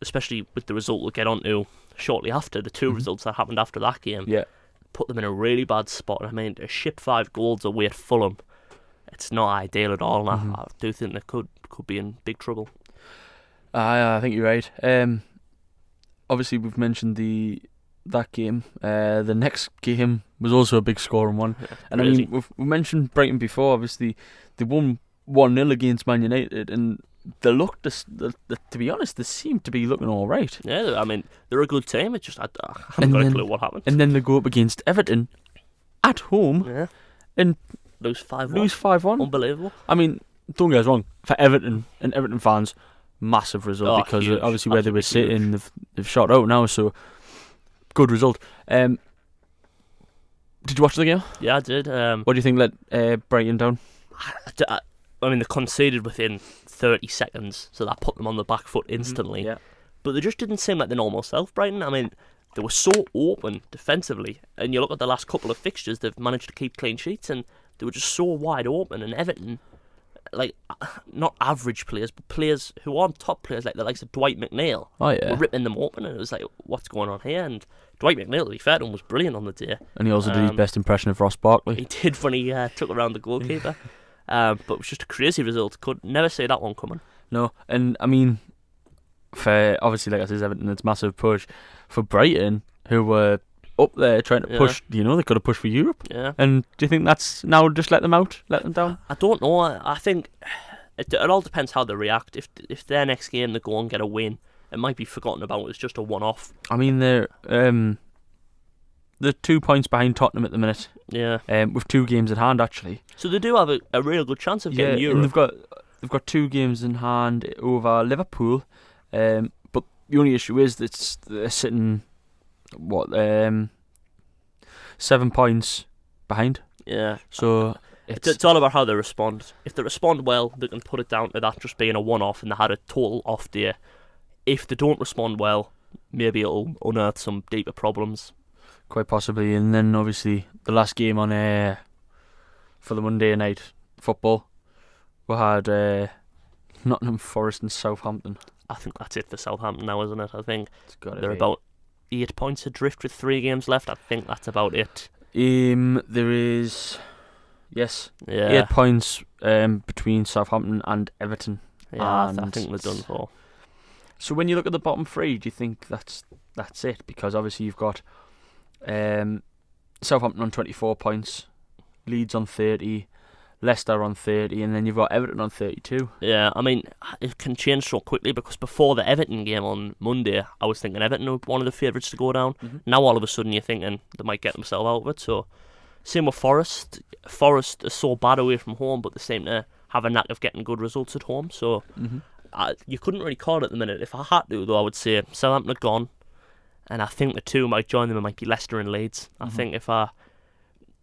especially with the result we'll get onto shortly after, the two results that happened after that game, put them in a really bad spot. I mean, to ship 5 goals away at Fulham, it's not ideal at all, and I do think they could be in big trouble. I think you're right. Obviously, we've mentioned that game. The next game was also a big scoring one. And I mean, we mentioned Brighton before. Obviously, they won 1-0 against Man United, and they looked, to be honest, they seem to be looking all right. Yeah, I mean, they're a good team. It's just, I haven't got a clue what happened. And then they go up against Everton at home and lose 5-1. 5-1. Unbelievable. I mean, don't get us wrong, for Everton and Everton fans, massive result because huge. Obviously where they were sitting, they've shot out now, so good result. Did you watch the game? Yeah, I did. What do you think let Brighton down? I mean, they conceded within 30 seconds, so that put them on the back foot instantly. But they just didn't seem like their normal self, Brighton. I mean, they were so open defensively, and you look at the last couple of fixtures, they've managed to keep clean sheets, and they were just so wide open. And Everton, like, not average players, but players who aren't top players, like the likes of Dwight McNeil, were ripping them open, and it was like, what's going on here? And Dwight McNeil, to be fair to him, was brilliant on the day. And he also did his best impression of Ross Barkley. He did when he took around the goalkeeper. But it was just a crazy result. Could never see that one coming. No, and I mean, for obviously, like I said, Everton, it's massive push. For Brighton, who were up there trying to push, they could have pushed for Europe. Yeah. And do you think that's now just let them down? I don't know. I think it all depends how they react. If their next game they go and get a win, it might be forgotten about. It's just a one-off. I mean, they're 2 points behind Tottenham at the minute. Yeah. With 2 games at hand, actually. So they do have a real good chance of getting Europe. And they've got 2 games in hand over Liverpool. But the only issue is that they're sitting 7 points behind. Yeah. So It's all about how they respond. If they respond well, they can put it down to that just being a one-off and they had a total off day. If they don't respond well, maybe it'll unearth some deeper problems. Quite possibly. And then obviously the last game on for the Monday night football, we had Nottingham Forest and Southampton. I think that's it for Southampton now, isn't it? I think they're be about 8 points adrift with 3 games left. I think that's about it. There is, yes, Yeah. 8 points between Southampton and Everton. Yeah, I And think they're done for. So when you look at the bottom 3, do you think that's it? Because obviously you've got Southampton on 24 points, Leeds on 30, Leicester on 30, and then you've got Everton on 32. Yeah, I mean, it can change so quickly because before the Everton game on Monday, I was thinking Everton were one of the favourites to go down. Mhm. Now all of a sudden you're thinking they might get themselves out of it. So same with Forest. Forest is so bad away from home, but they seem to have a knack of getting good results at home. So you couldn't really call it at the minute. If I had to, though, I would say Southampton are gone, and I think the two might join them. It might be Leicester and Leeds. I think the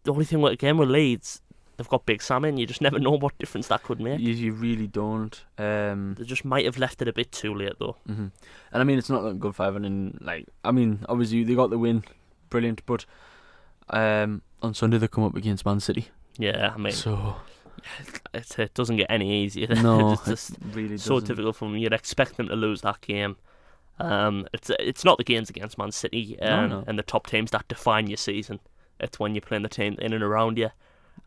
only thing with Leeds, they've got Big Sam in. You just never know what difference that could make. You really don't. They just might have left it a bit too late, though. And I mean, it's not looking good for Everton. Obviously they got the win, brilliant. But on Sunday they come up against Man City. Yeah, I mean, So it doesn't get any easier. no, It's just it really so doesn't. difficult for them. You'd expect them to lose that game. It's not the games against Man City No. and the top teams that define your season. It's when you're playing the team in and around you.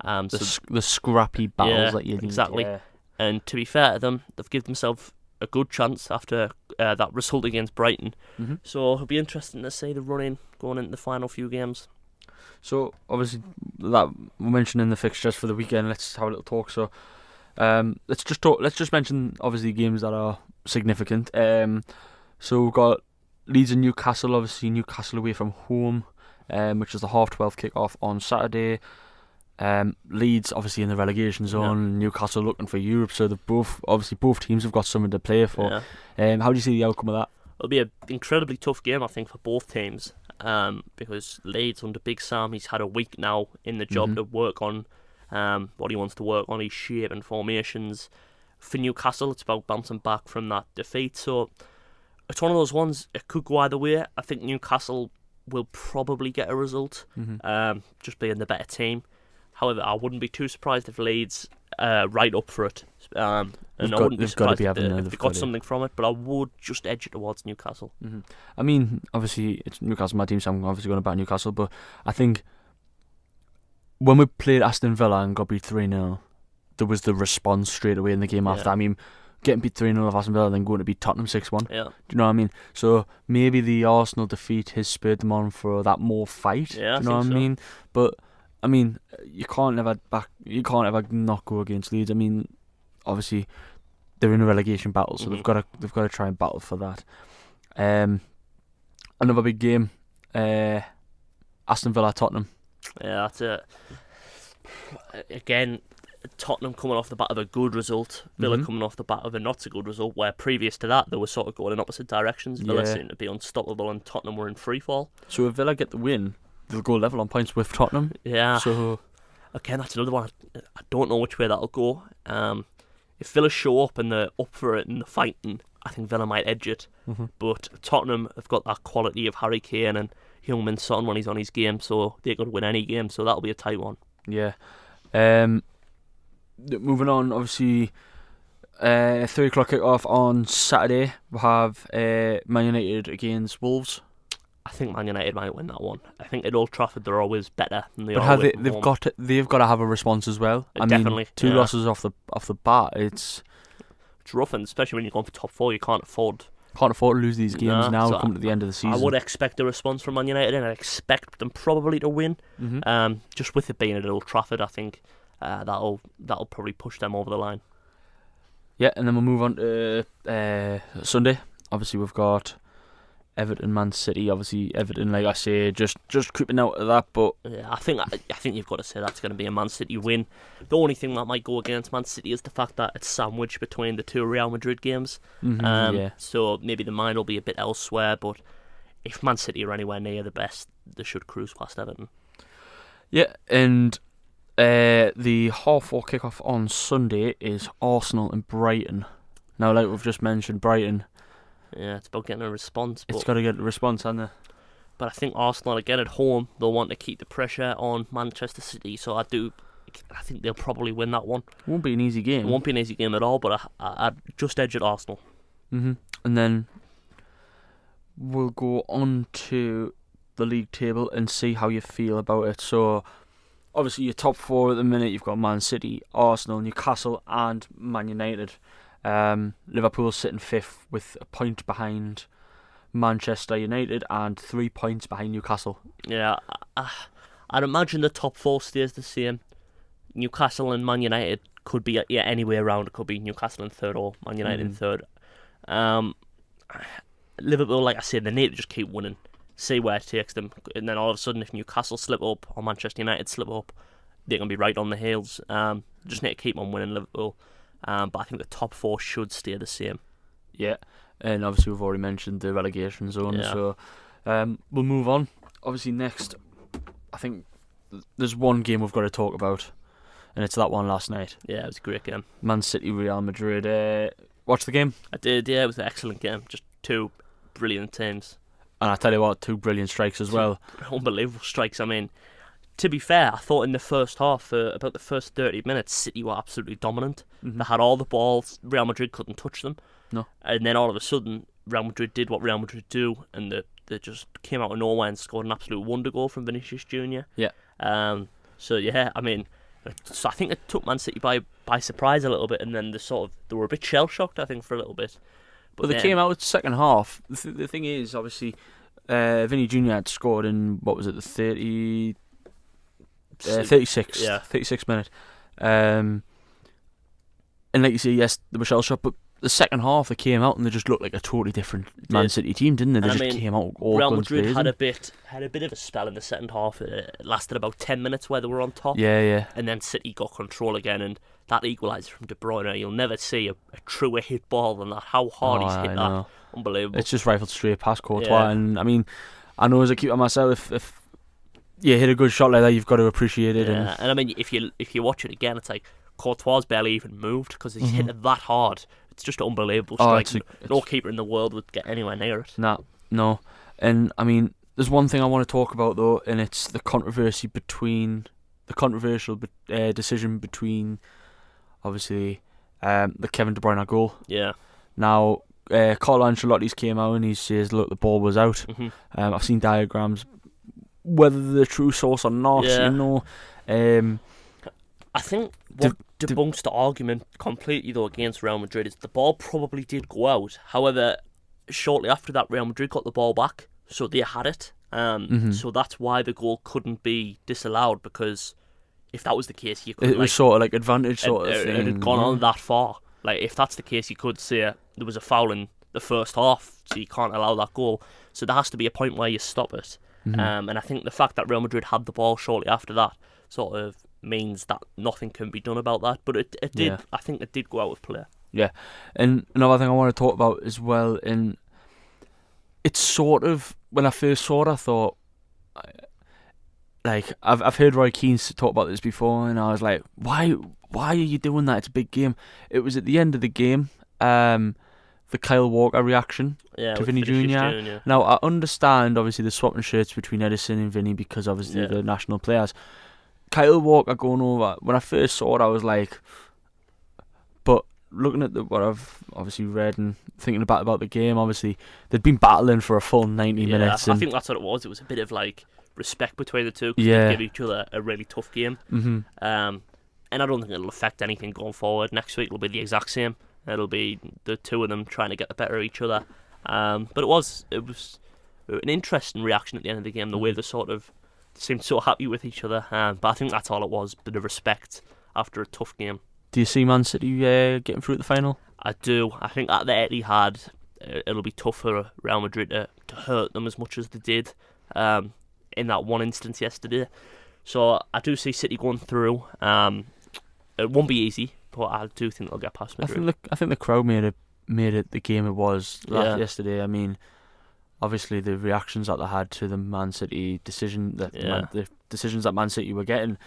The scrappy battles that you need. exactly. Yeah. And to be fair to them, they've given themselves a good chance after that result against Brighton. Mhm. So it'll be interesting to see the run-in going into the final few games. So obviously that we're mentioning the fixtures for the weekend. Let's have a little talk. So let's just mention obviously games that are significant. So we've got Leeds and Newcastle. Obviously Newcastle away from home, which is the 12:30 kick-off on Saturday. Leeds obviously in the relegation zone. Newcastle looking for Europe. So both teams have got something to play for. Yeah. How do you see the outcome of that? It'll be an incredibly tough game, I think, for both teams. Because Leeds under Big Sam, he's had a week now in the job to work on what he wants to work on, his shape and formations. For Newcastle, it's about bouncing back from that defeat. So it's one of those ones, it could go either way. I think Newcastle will probably get a result, just being the better team. However, I wouldn't be too surprised if Leeds right up for it. And I wouldn't be surprised if they got something from it, but I would just edge it towards Newcastle. I mean, obviously, it's Newcastle, my team, so I'm obviously going to back Newcastle, but I think when we played Aston Villa and got beat 3-0, there was the response straight away in the game after. I mean, getting beat 3-0 of Aston Villa and then going to beat Tottenham 6-1. Yeah. Do you know what I mean? So maybe the Arsenal defeat has spurred them on for that more fight. Yeah, do you know what I mean? But I mean, you can't ever not go against Leeds. I mean, obviously they're in a relegation battle, so they've got to try and battle for that. Another big game, Aston Villa Tottenham. Yeah, that's it. Again, Tottenham coming off the back of a good result, Villa coming off the back of a not so good result, where previous to that they were sort of going in opposite directions. Villa seemed to be unstoppable and Tottenham were in free fall. So if Villa get the win, they'll go level on points with Tottenham. Yeah. So again, that's another one. I don't know which way that'll go. If Villa show up and they're up for it and they're fighting, I think Villa might edge it. But Tottenham have got that quality of Harry Kane and Heung-min Son when he's on his game, so they could win any game. So that'll be a tight one. Yeah. Moving on, obviously, 3:00 kick-off on Saturday. We'll have Man United against Wolves. I think Man United might win that one. I think at Old Trafford they're always better than they But are. they've got to have a response as well. Definitely, mean, two losses off the bat. It's rough, and especially when you're going for top 4, you can't afford to lose these games now. So Coming to the end of the season, I would expect a response from Man United, and I expect them probably to win. Just with it being at Old Trafford, I think that'll probably push them over the line. Yeah, and then we'll move on to Sunday. Obviously, we've got Everton, Man City. Obviously, Everton, like I say, just creeping out of that. But yeah, I think you've got to say that's going to be a Man City win. The only thing that might go against Man City is the fact that it's sandwiched between the two Real Madrid games. So maybe the mind will be a bit elsewhere. But if Man City are anywhere near the best, they should cruise past Everton. Yeah, and The 4:30 kickoff on Sunday is Arsenal and Brighton. Now, like we've just mentioned, Brighton, Yeah, it's about getting a response. it's got to get a response, hasn't it? But I think Arsenal, again at home, they'll want to keep the pressure on Manchester City. So I think they'll probably win that one. It won't be an easy game. It won't be an easy game at all, but I'd just edge at Arsenal. And then we'll go on to the league table and see how you feel about it. So, obviously, your top four at the minute, you've got Man City, Arsenal, Newcastle, and Man United. Liverpool sitting fifth with a point behind Manchester United and 3 points behind Newcastle. Yeah, I'd imagine the top four stays the same. Newcastle and Man United could be anywhere around. It could be Newcastle in third or Man United in third. Liverpool, like I said, they need to just keep winning, see where it takes them, and then all of a sudden, if Newcastle slip up or Manchester United slip up, they're going to be right on the heels. Just need to keep on winning, Liverpool. But I think the top four should stay the same. Yeah, and obviously we've already mentioned the relegation zone, Yeah. so we'll move on. Obviously next, I think there's one game we've got to talk about, and it's that one last night. Yeah, it was a great game. Man City, Real Madrid. Watch the game? I did, yeah, it was an excellent game. Just two brilliant teams. And I tell you what, 2 brilliant strikes as well. Unbelievable strikes. I mean, to be fair, I thought in the first half, about the first 30 minutes, City were absolutely dominant. Mm-hmm. They had all the balls. Real Madrid couldn't touch them. No. And then all of a sudden, Real Madrid did what Real Madrid do, and they just came out of nowhere and scored an absolute wonder goal from Vinicius Junior. Yeah. So yeah, I mean, so I think it took Man City by surprise a little bit, and then they were a bit shell shocked, I think, for a little bit. But they came out second half. The thing is, obviously, Vinny Junior had scored in, what was it, the 36th, Yeah. 36th minute. And like you say, yes, they were shell shocked, but the second half they came out and they just looked like a totally different Man City team, didn't they? They And just came out all Real guns Madrid blazing. had a bit of a spell in the second half. It lasted about 10 minutes where they were on top. Yeah. And then City got control again, and that equaliser from De Bruyne, you'll never see a truer hit ball than that. How hard he's hit that. Unbelievable. It's just rifled straight past Courtois. Yeah. And I mean, I know as a keeper myself, if you hit a good shot like that, you've got to appreciate it. Yeah, and I mean, if you watch it again, it's like Courtois barely even moved because he's hit it that hard. It's just an unbelievable strike. No keeper in the world would get anywhere near it. No. And I mean, there's one thing I want to talk about though, and it's the controversial decision between, obviously, the Kevin De Bruyne goal. Yeah. Now, Carlo Ancelotti's came out and he says, look, the ball was out. Mm-hmm. I've seen diagrams, whether they're the true source or not, Yeah. I think what debunks the argument completely though against Real Madrid is the ball probably did go out. However, shortly after that, Real Madrid got the ball back, so they had it. So that's why the goal couldn't be disallowed, because if that was the case, you could. It was sort of like advantage sort of thing. It had gone on that far. Like if that's the case, you could say there was a foul in the first half, so you can't allow that goal. So there has to be a point where you stop it. And I think the fact that Real Madrid had the ball shortly after that sort of means that nothing can be done about that. But it did. Yeah. I think it did go out with play. Yeah, and another thing I want to talk about as well, and it's sort of, when I first saw it, I thought, like, I've heard Roy Keane talk about this before, and I was like, why are you doing that? It's a big game. It was at the end of the game, the Kyle Walker reaction Yeah, to with Vinny Vinicius Jr. Jr. Now, I understand, obviously, the swapping shirts between Edison and Vinny because, obviously, Yeah. they're national players. Kyle Walker going over, when I first saw it, I was like, but looking at what I've obviously read and thinking about the game, obviously, they'd been battling for a full 90 minutes. I think that's what it was. It was a bit of like respect between the two, because Yeah. they give each other a really tough game. And I don't think it'll affect anything going forward. Next week will be the exact same. It'll be the two of them trying to get the better of each other. But it was an interesting reaction at the end of the game, the way they sort of seemed so happy with each other. But I think that's all it was, a bit of respect after a tough game. Do you see Man City getting through the final? I do. I think at the Etihad, it'll be tough for Real Madrid to hurt them as much as they did in that one instance yesterday. So I do see City going through. It won't be easy, but I do think they'll get past Madrid. I think the crowd made it the game it was Yeah. yesterday. I mean, obviously the reactions that they had to the Man City decision, the decisions that Man City were getting.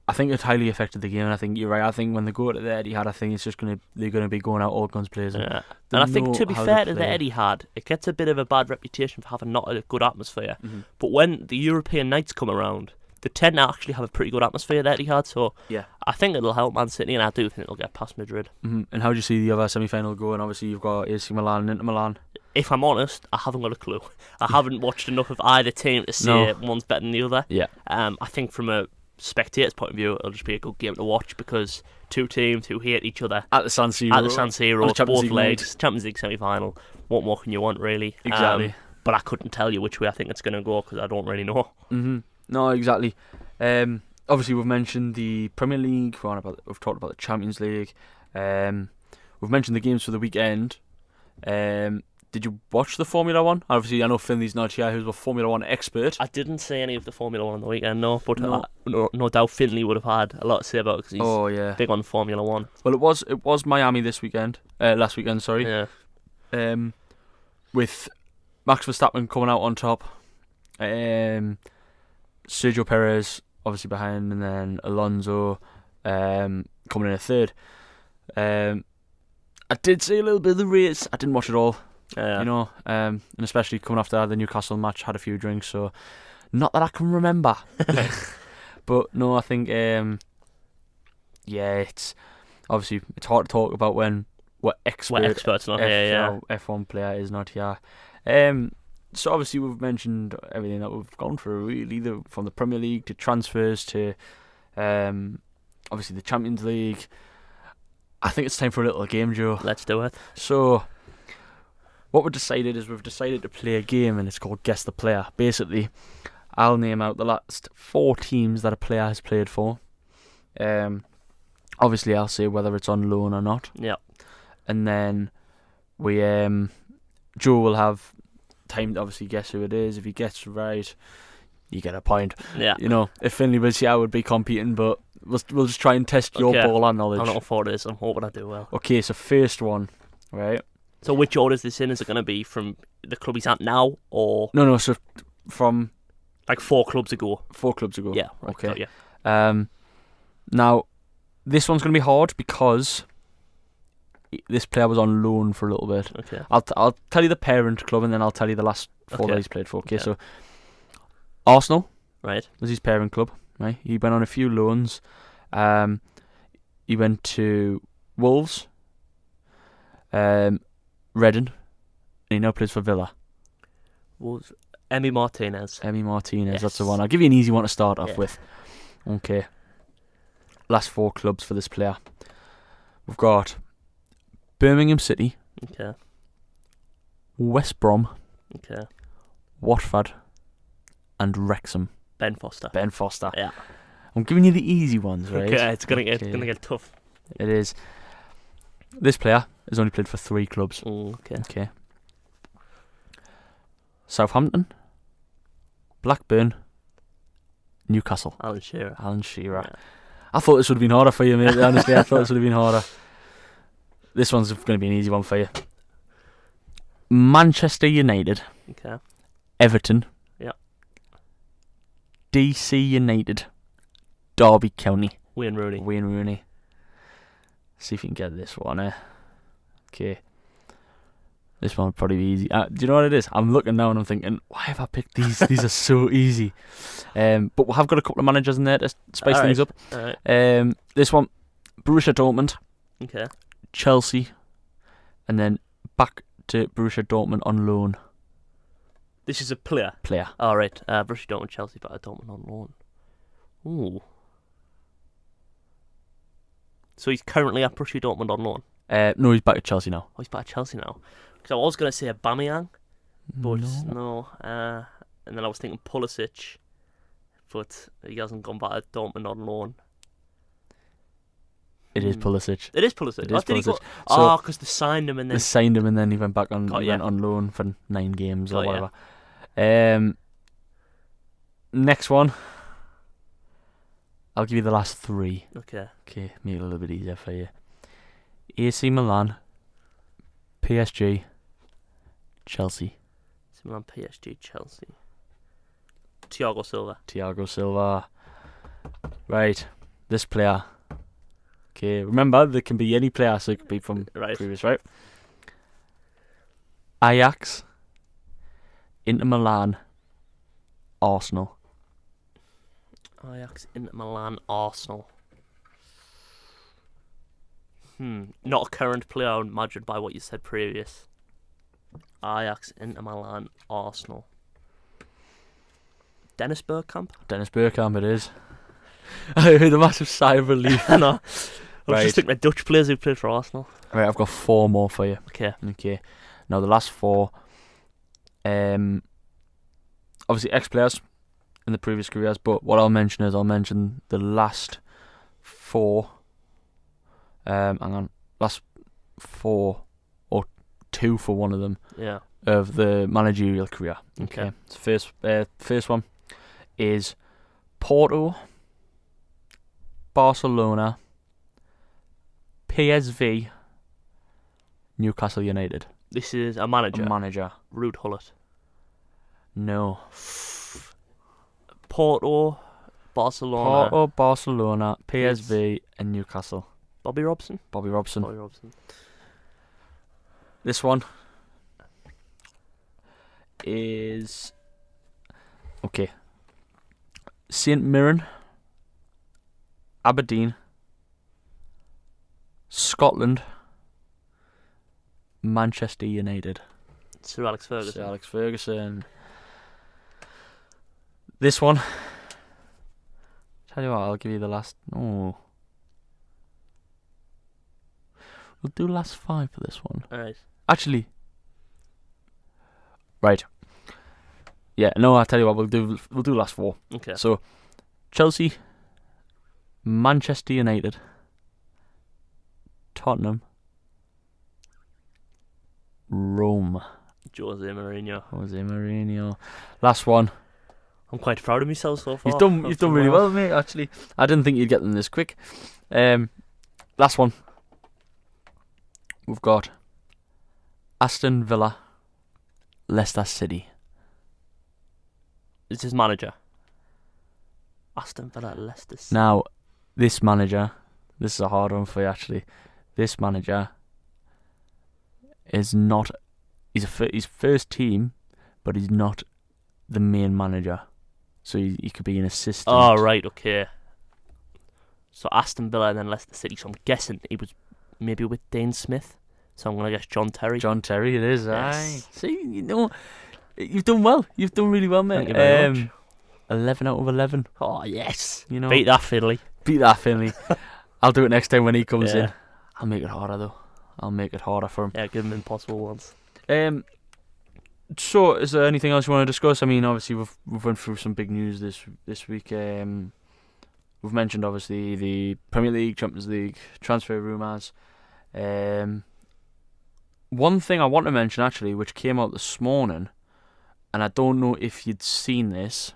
I think it highly affected the game. And I think you're right. I think when they go to the Etihad, I think it's just they're gonna be going out all guns blazing. Yeah. They And I think, know to be how fair to to the play. Etihad, it gets a bit of a bad reputation for having not a good atmosphere. Mm-hmm. But when the European nights come around, they tend to actually have a pretty good atmosphere at Etihad. So Yeah. I think it'll help Man City, and I do think it'll get past Madrid. Mm-hmm. And how do you see the other semi-final going? Obviously, you've got AC Milan and Inter Milan. If I'm honest, I haven't got a clue. I haven't watched enough of either team to say one's better than the other. Yeah. I think from a spectator's point of view, it'll just be a good game to watch because two teams who hate each other At the San Siro. at the San Siro, on the Champions both League legs, Champions League semi-final. What more can you want, really? Exactly. But I couldn't tell you which way I think it's going to go because I don't really know. Mm-hmm. No, exactly. Obviously, we've mentioned the Premier League. We've talked about the Champions League. We've mentioned the games for the weekend. Did you watch the Formula One? Obviously, I know Finley's not here, who's a Formula One expert. I didn't see any of the Formula One on the weekend, no, but No. no doubt Finley would have had a lot to say about it because he's Oh yeah. big on Formula One. Well, it was Miami this weekend. Last weekend, sorry. Yeah. With Max Verstappen coming out on top, Sergio Perez obviously behind, and then Alonso coming in a third. I did see a little bit of the race. I didn't watch it all, you know, and especially coming after the Newcastle match, had a few drinks, so not that I can remember. But no, I think it's obviously it's hard to talk about when we're experts not here, yeah. F1 player is not here. So obviously we've mentioned everything that we've gone through, really, from the Premier League to transfers to obviously the Champions League. I think it's time for a little game, Joe. Let's do it. So what we've decided to play a game, and it's called Guess the Player. Basically, I'll name out the last 4 teams that a player has played for. Obviously I'll say whether it's on loan or not. Yeah. And then we Joe will have time to obviously guess who it is. If he gets right, you get a point. Yeah. You know, if Finley was here, I would be competing, but we'll just try and test your Okay. ball and knowledge. I don't know what it is. I'm hoping I do well. Okay, so first one, right? So which order is this in? Is it going to be from the club he's at now, or No, so from like 4 clubs ago? 4 clubs ago. Yeah. Right, Okay. got you. Now, this one's going to be hard because this player was on loan for a little bit. Okay. I'll tell you the parent club, and then I'll tell you the last 4 Okay. that he's played for. Okay, Yeah. so Arsenal Right. was his parent club. Right, he went on a few loans. He went to Wolves, Reading, and he now plays for Villa. Was Emi Martinez. Emi Martinez, that's the Yes. one. I'll give you an easy one to start off Yeah. with. Okay. Last 4 clubs for this player. We've got Birmingham City, Okay. West Brom, Okay. Watford, and Wrexham. Ben Foster. Ben Foster. Yeah. I'm giving you the easy ones, right? Okay. It's gonna Okay. get tough. It is. This player has only played for 3 clubs. Okay. Okay. Southampton, Blackburn, Newcastle. Alan Shearer. Alan Shearer. Yeah. I thought this would have been harder for you, mate. Honestly, I thought this would have been harder. This one's going to be an easy one for you. Manchester United, Okay. Everton, Yeah. DC United, Derby County, Wayne Rooney. Wayne Rooney. See if you can get this one, eh? Okay. This one would probably be easy. Do you know what it is? I'm looking now and I'm thinking, why have I picked these? These are so easy. But we have got a couple of managers in there to spice things up. Alright. This one, Borussia Dortmund, Okay. Chelsea, and then back to Borussia Dortmund on loan This is a player. player. Alright. Borussia Dortmund, Chelsea, but Dortmund on loan. Ooh. So he's currently at Borussia Dortmund on loan. No, he's back at Chelsea now. Oh, he's back at Chelsea now. Because I was going to say Aubameyang, but No. no. And then I was thinking Pulisic, but he hasn't gone back to Dortmund on loan. It is Pulisic. It is Pulisic. It is Did he go? Pulisic. Oh, because they signed him and They then. signed him and then he went back on. Got He ya. went on loan for 9 games or Got ya. whatever. Next one. I'll give you the last 3. Okay. Okay, make it a little bit easier for you. AC Milan, PSG, Chelsea. Milan, PSG, Chelsea. Thiago Silva. Thiago Silva. Right. this player. Okay, remember, there can be any player, so it could be from Right. previous, right? Ajax, Inter Milan, Arsenal. Ajax, Inter Milan, Arsenal. Not a current player, I would imagine, by what you said previous. Ajax, Inter Milan, Arsenal. Dennis Bergkamp? Dennis Bergkamp, it is. I heard a massive sigh of relief. No. I was Right. just thinking of Dutch players who played for Arsenal. Right, I've got 4 more for you. Okay. Okay. Now, the last 4, obviously ex-players in the previous careers, but what I'll mention is I'll mention the last 4, last 4 or 2 for one of them Yeah. of the managerial career. Okay. So first one is Porto, Barcelona, PSV, Newcastle United. This is a manager. A manager. Ruud Gullit. No. Porto, Barcelona. Porto, Barcelona, PSV, and Newcastle. Bobby Robson. Bobby Robson. Bobby Robson. This one is okay. St Mirren, Aberdeen, Scotland, Manchester United. Sir Alex Ferguson. Sir Alex Ferguson. This one. Tell you what, I'll give you the last. Oh. We'll do last 5 for this one. Alright. Actually. Right. Yeah, no, I'll tell you what, we'll do last 4. Okay. So, Chelsea, Manchester United, Tottenham, Rome. Jose Mourinho. Jose Mourinho. Last one. I'm quite proud of myself so far. You've done really well, mate, actually. I didn't think you'd get them this quick. Last one. We've got Aston Villa, Leicester City. Is his manager? Aston Villa, Leicester City. Now, this manager, this is a hard one for you, actually. This manager is not. He's first team, but he's not the main manager. So he could be an assistant. Oh, right, okay. So Aston Villa and then Leicester City. So I'm guessing he was maybe with Dane Smith. So I'm going to guess John Terry. John Terry, it is. Yes. Aye. See, you've done well. You've done really well, mate. Thank you very much. 11 out of 11. Oh, yes. You know, Beat that Finley. Beat that Finley. I'll do it next time when he comes Yeah. in. I'll make it harder, though. I'll make it harder for him. Yeah, give him impossible ones. So, is there anything else you want to discuss? I mean, obviously, we've went through some big news this week. We've mentioned, obviously, the Premier League, Champions League, transfer rumours. One thing I want to mention, actually, which came out this morning, and I don't know if you'd seen this.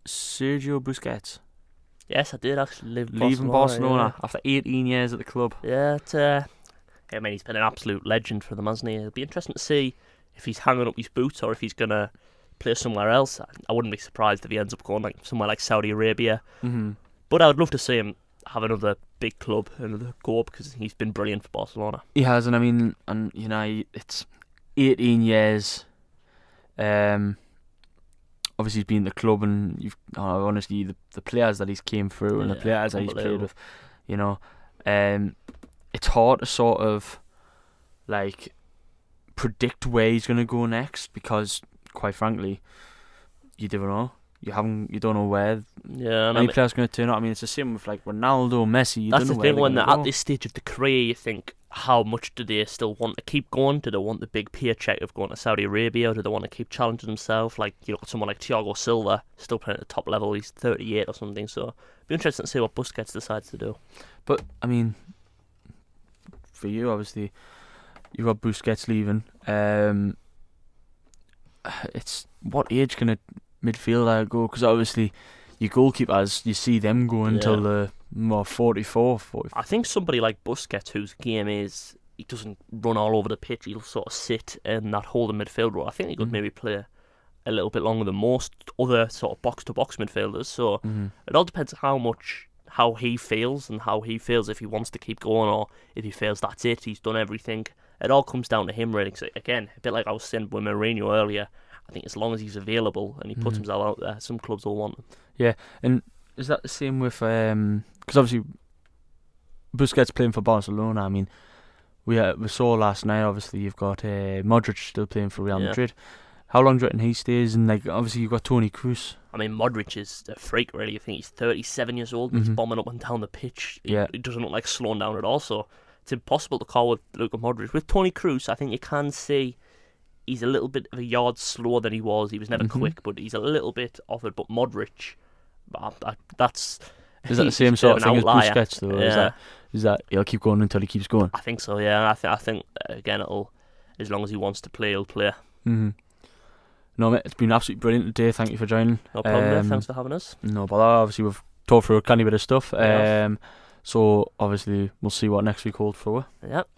Sergio Busquets Yes, I did actually leaving Barcelona after 18 years at the club. Yeah, I mean, he's been an absolute legend for them, hasn't he? It'll be interesting to see if he's hanging up his boots or if he's going to play somewhere else. I wouldn't be surprised if he ends up going like somewhere like Saudi Arabia. Mm-hmm. But I would love to see him have another big club, another go, because he's been brilliant for Barcelona. He has, and I mean, and you know, it's 18 years. Obviously, he's been in the club, and honestly, the players that he's came through and the players that he's played with, you know, it's hard to sort of like predict where he's going to go next because, quite frankly, you don't know. You don't know where any player's going to turn up. I mean, it's the same with like Ronaldo, Messi. That's the thing, when they're at this stage of the career, you think, how much do they still want to keep going? Do they want the big paycheck of going to Saudi Arabia, or do they want to keep challenging themselves? Like, you know, someone like Thiago Silva, still playing at the top level, he's 38 or something, so it'll be interesting to see what Busquets decides to do. But, I mean, for you, obviously, you've got Busquets leaving. It's what age can a midfielder go? Because obviously, your goalkeepers, you see them go until the 44, 45. I think somebody like Busquets, whose game is, he doesn't run all over the pitch, he'll sort of sit in that holding midfield role. I think he could maybe play a little bit longer than most other sort of box-to-box midfielders. So it all depends how he feels and how he feels if he wants to keep going or if he feels that's it, he's done everything. It all comes down to him, really. 'Cause again, a bit like I was saying with Mourinho earlier, I think as long as he's available and he puts himself out there, some clubs will want him. Yeah, and is that the same with... Because obviously, Busquets playing for Barcelona, I mean, we saw last night, obviously, you've got Modric still playing for Real Madrid. How long do you reckon he stays? And like, obviously, you've got Toni Kroos. I mean, Modric is a freak, really. I think he's 37 years old and he's bombing up and down the pitch. He doesn't look like slowing down at all, so it's impossible to call with Luka Modric. With Toni Kroos, I think you can see he's a little bit of a yard slower than he was. He was never quick, but he's a little bit off it. But Modric, that's... Is that the same sort of thing as outlier. Busquets, though? Yeah. Is that he'll keep going until he keeps going? I think so, yeah. I think again, as long as he wants to play, he'll play. No, mate, it's been absolutely brilliant today. Thank you for joining. No problem, mate. Thanks for having us. No bother. Obviously, we've talked through a canny bit of stuff. Yeah. So, obviously, we'll see what next week holds for us. Yep.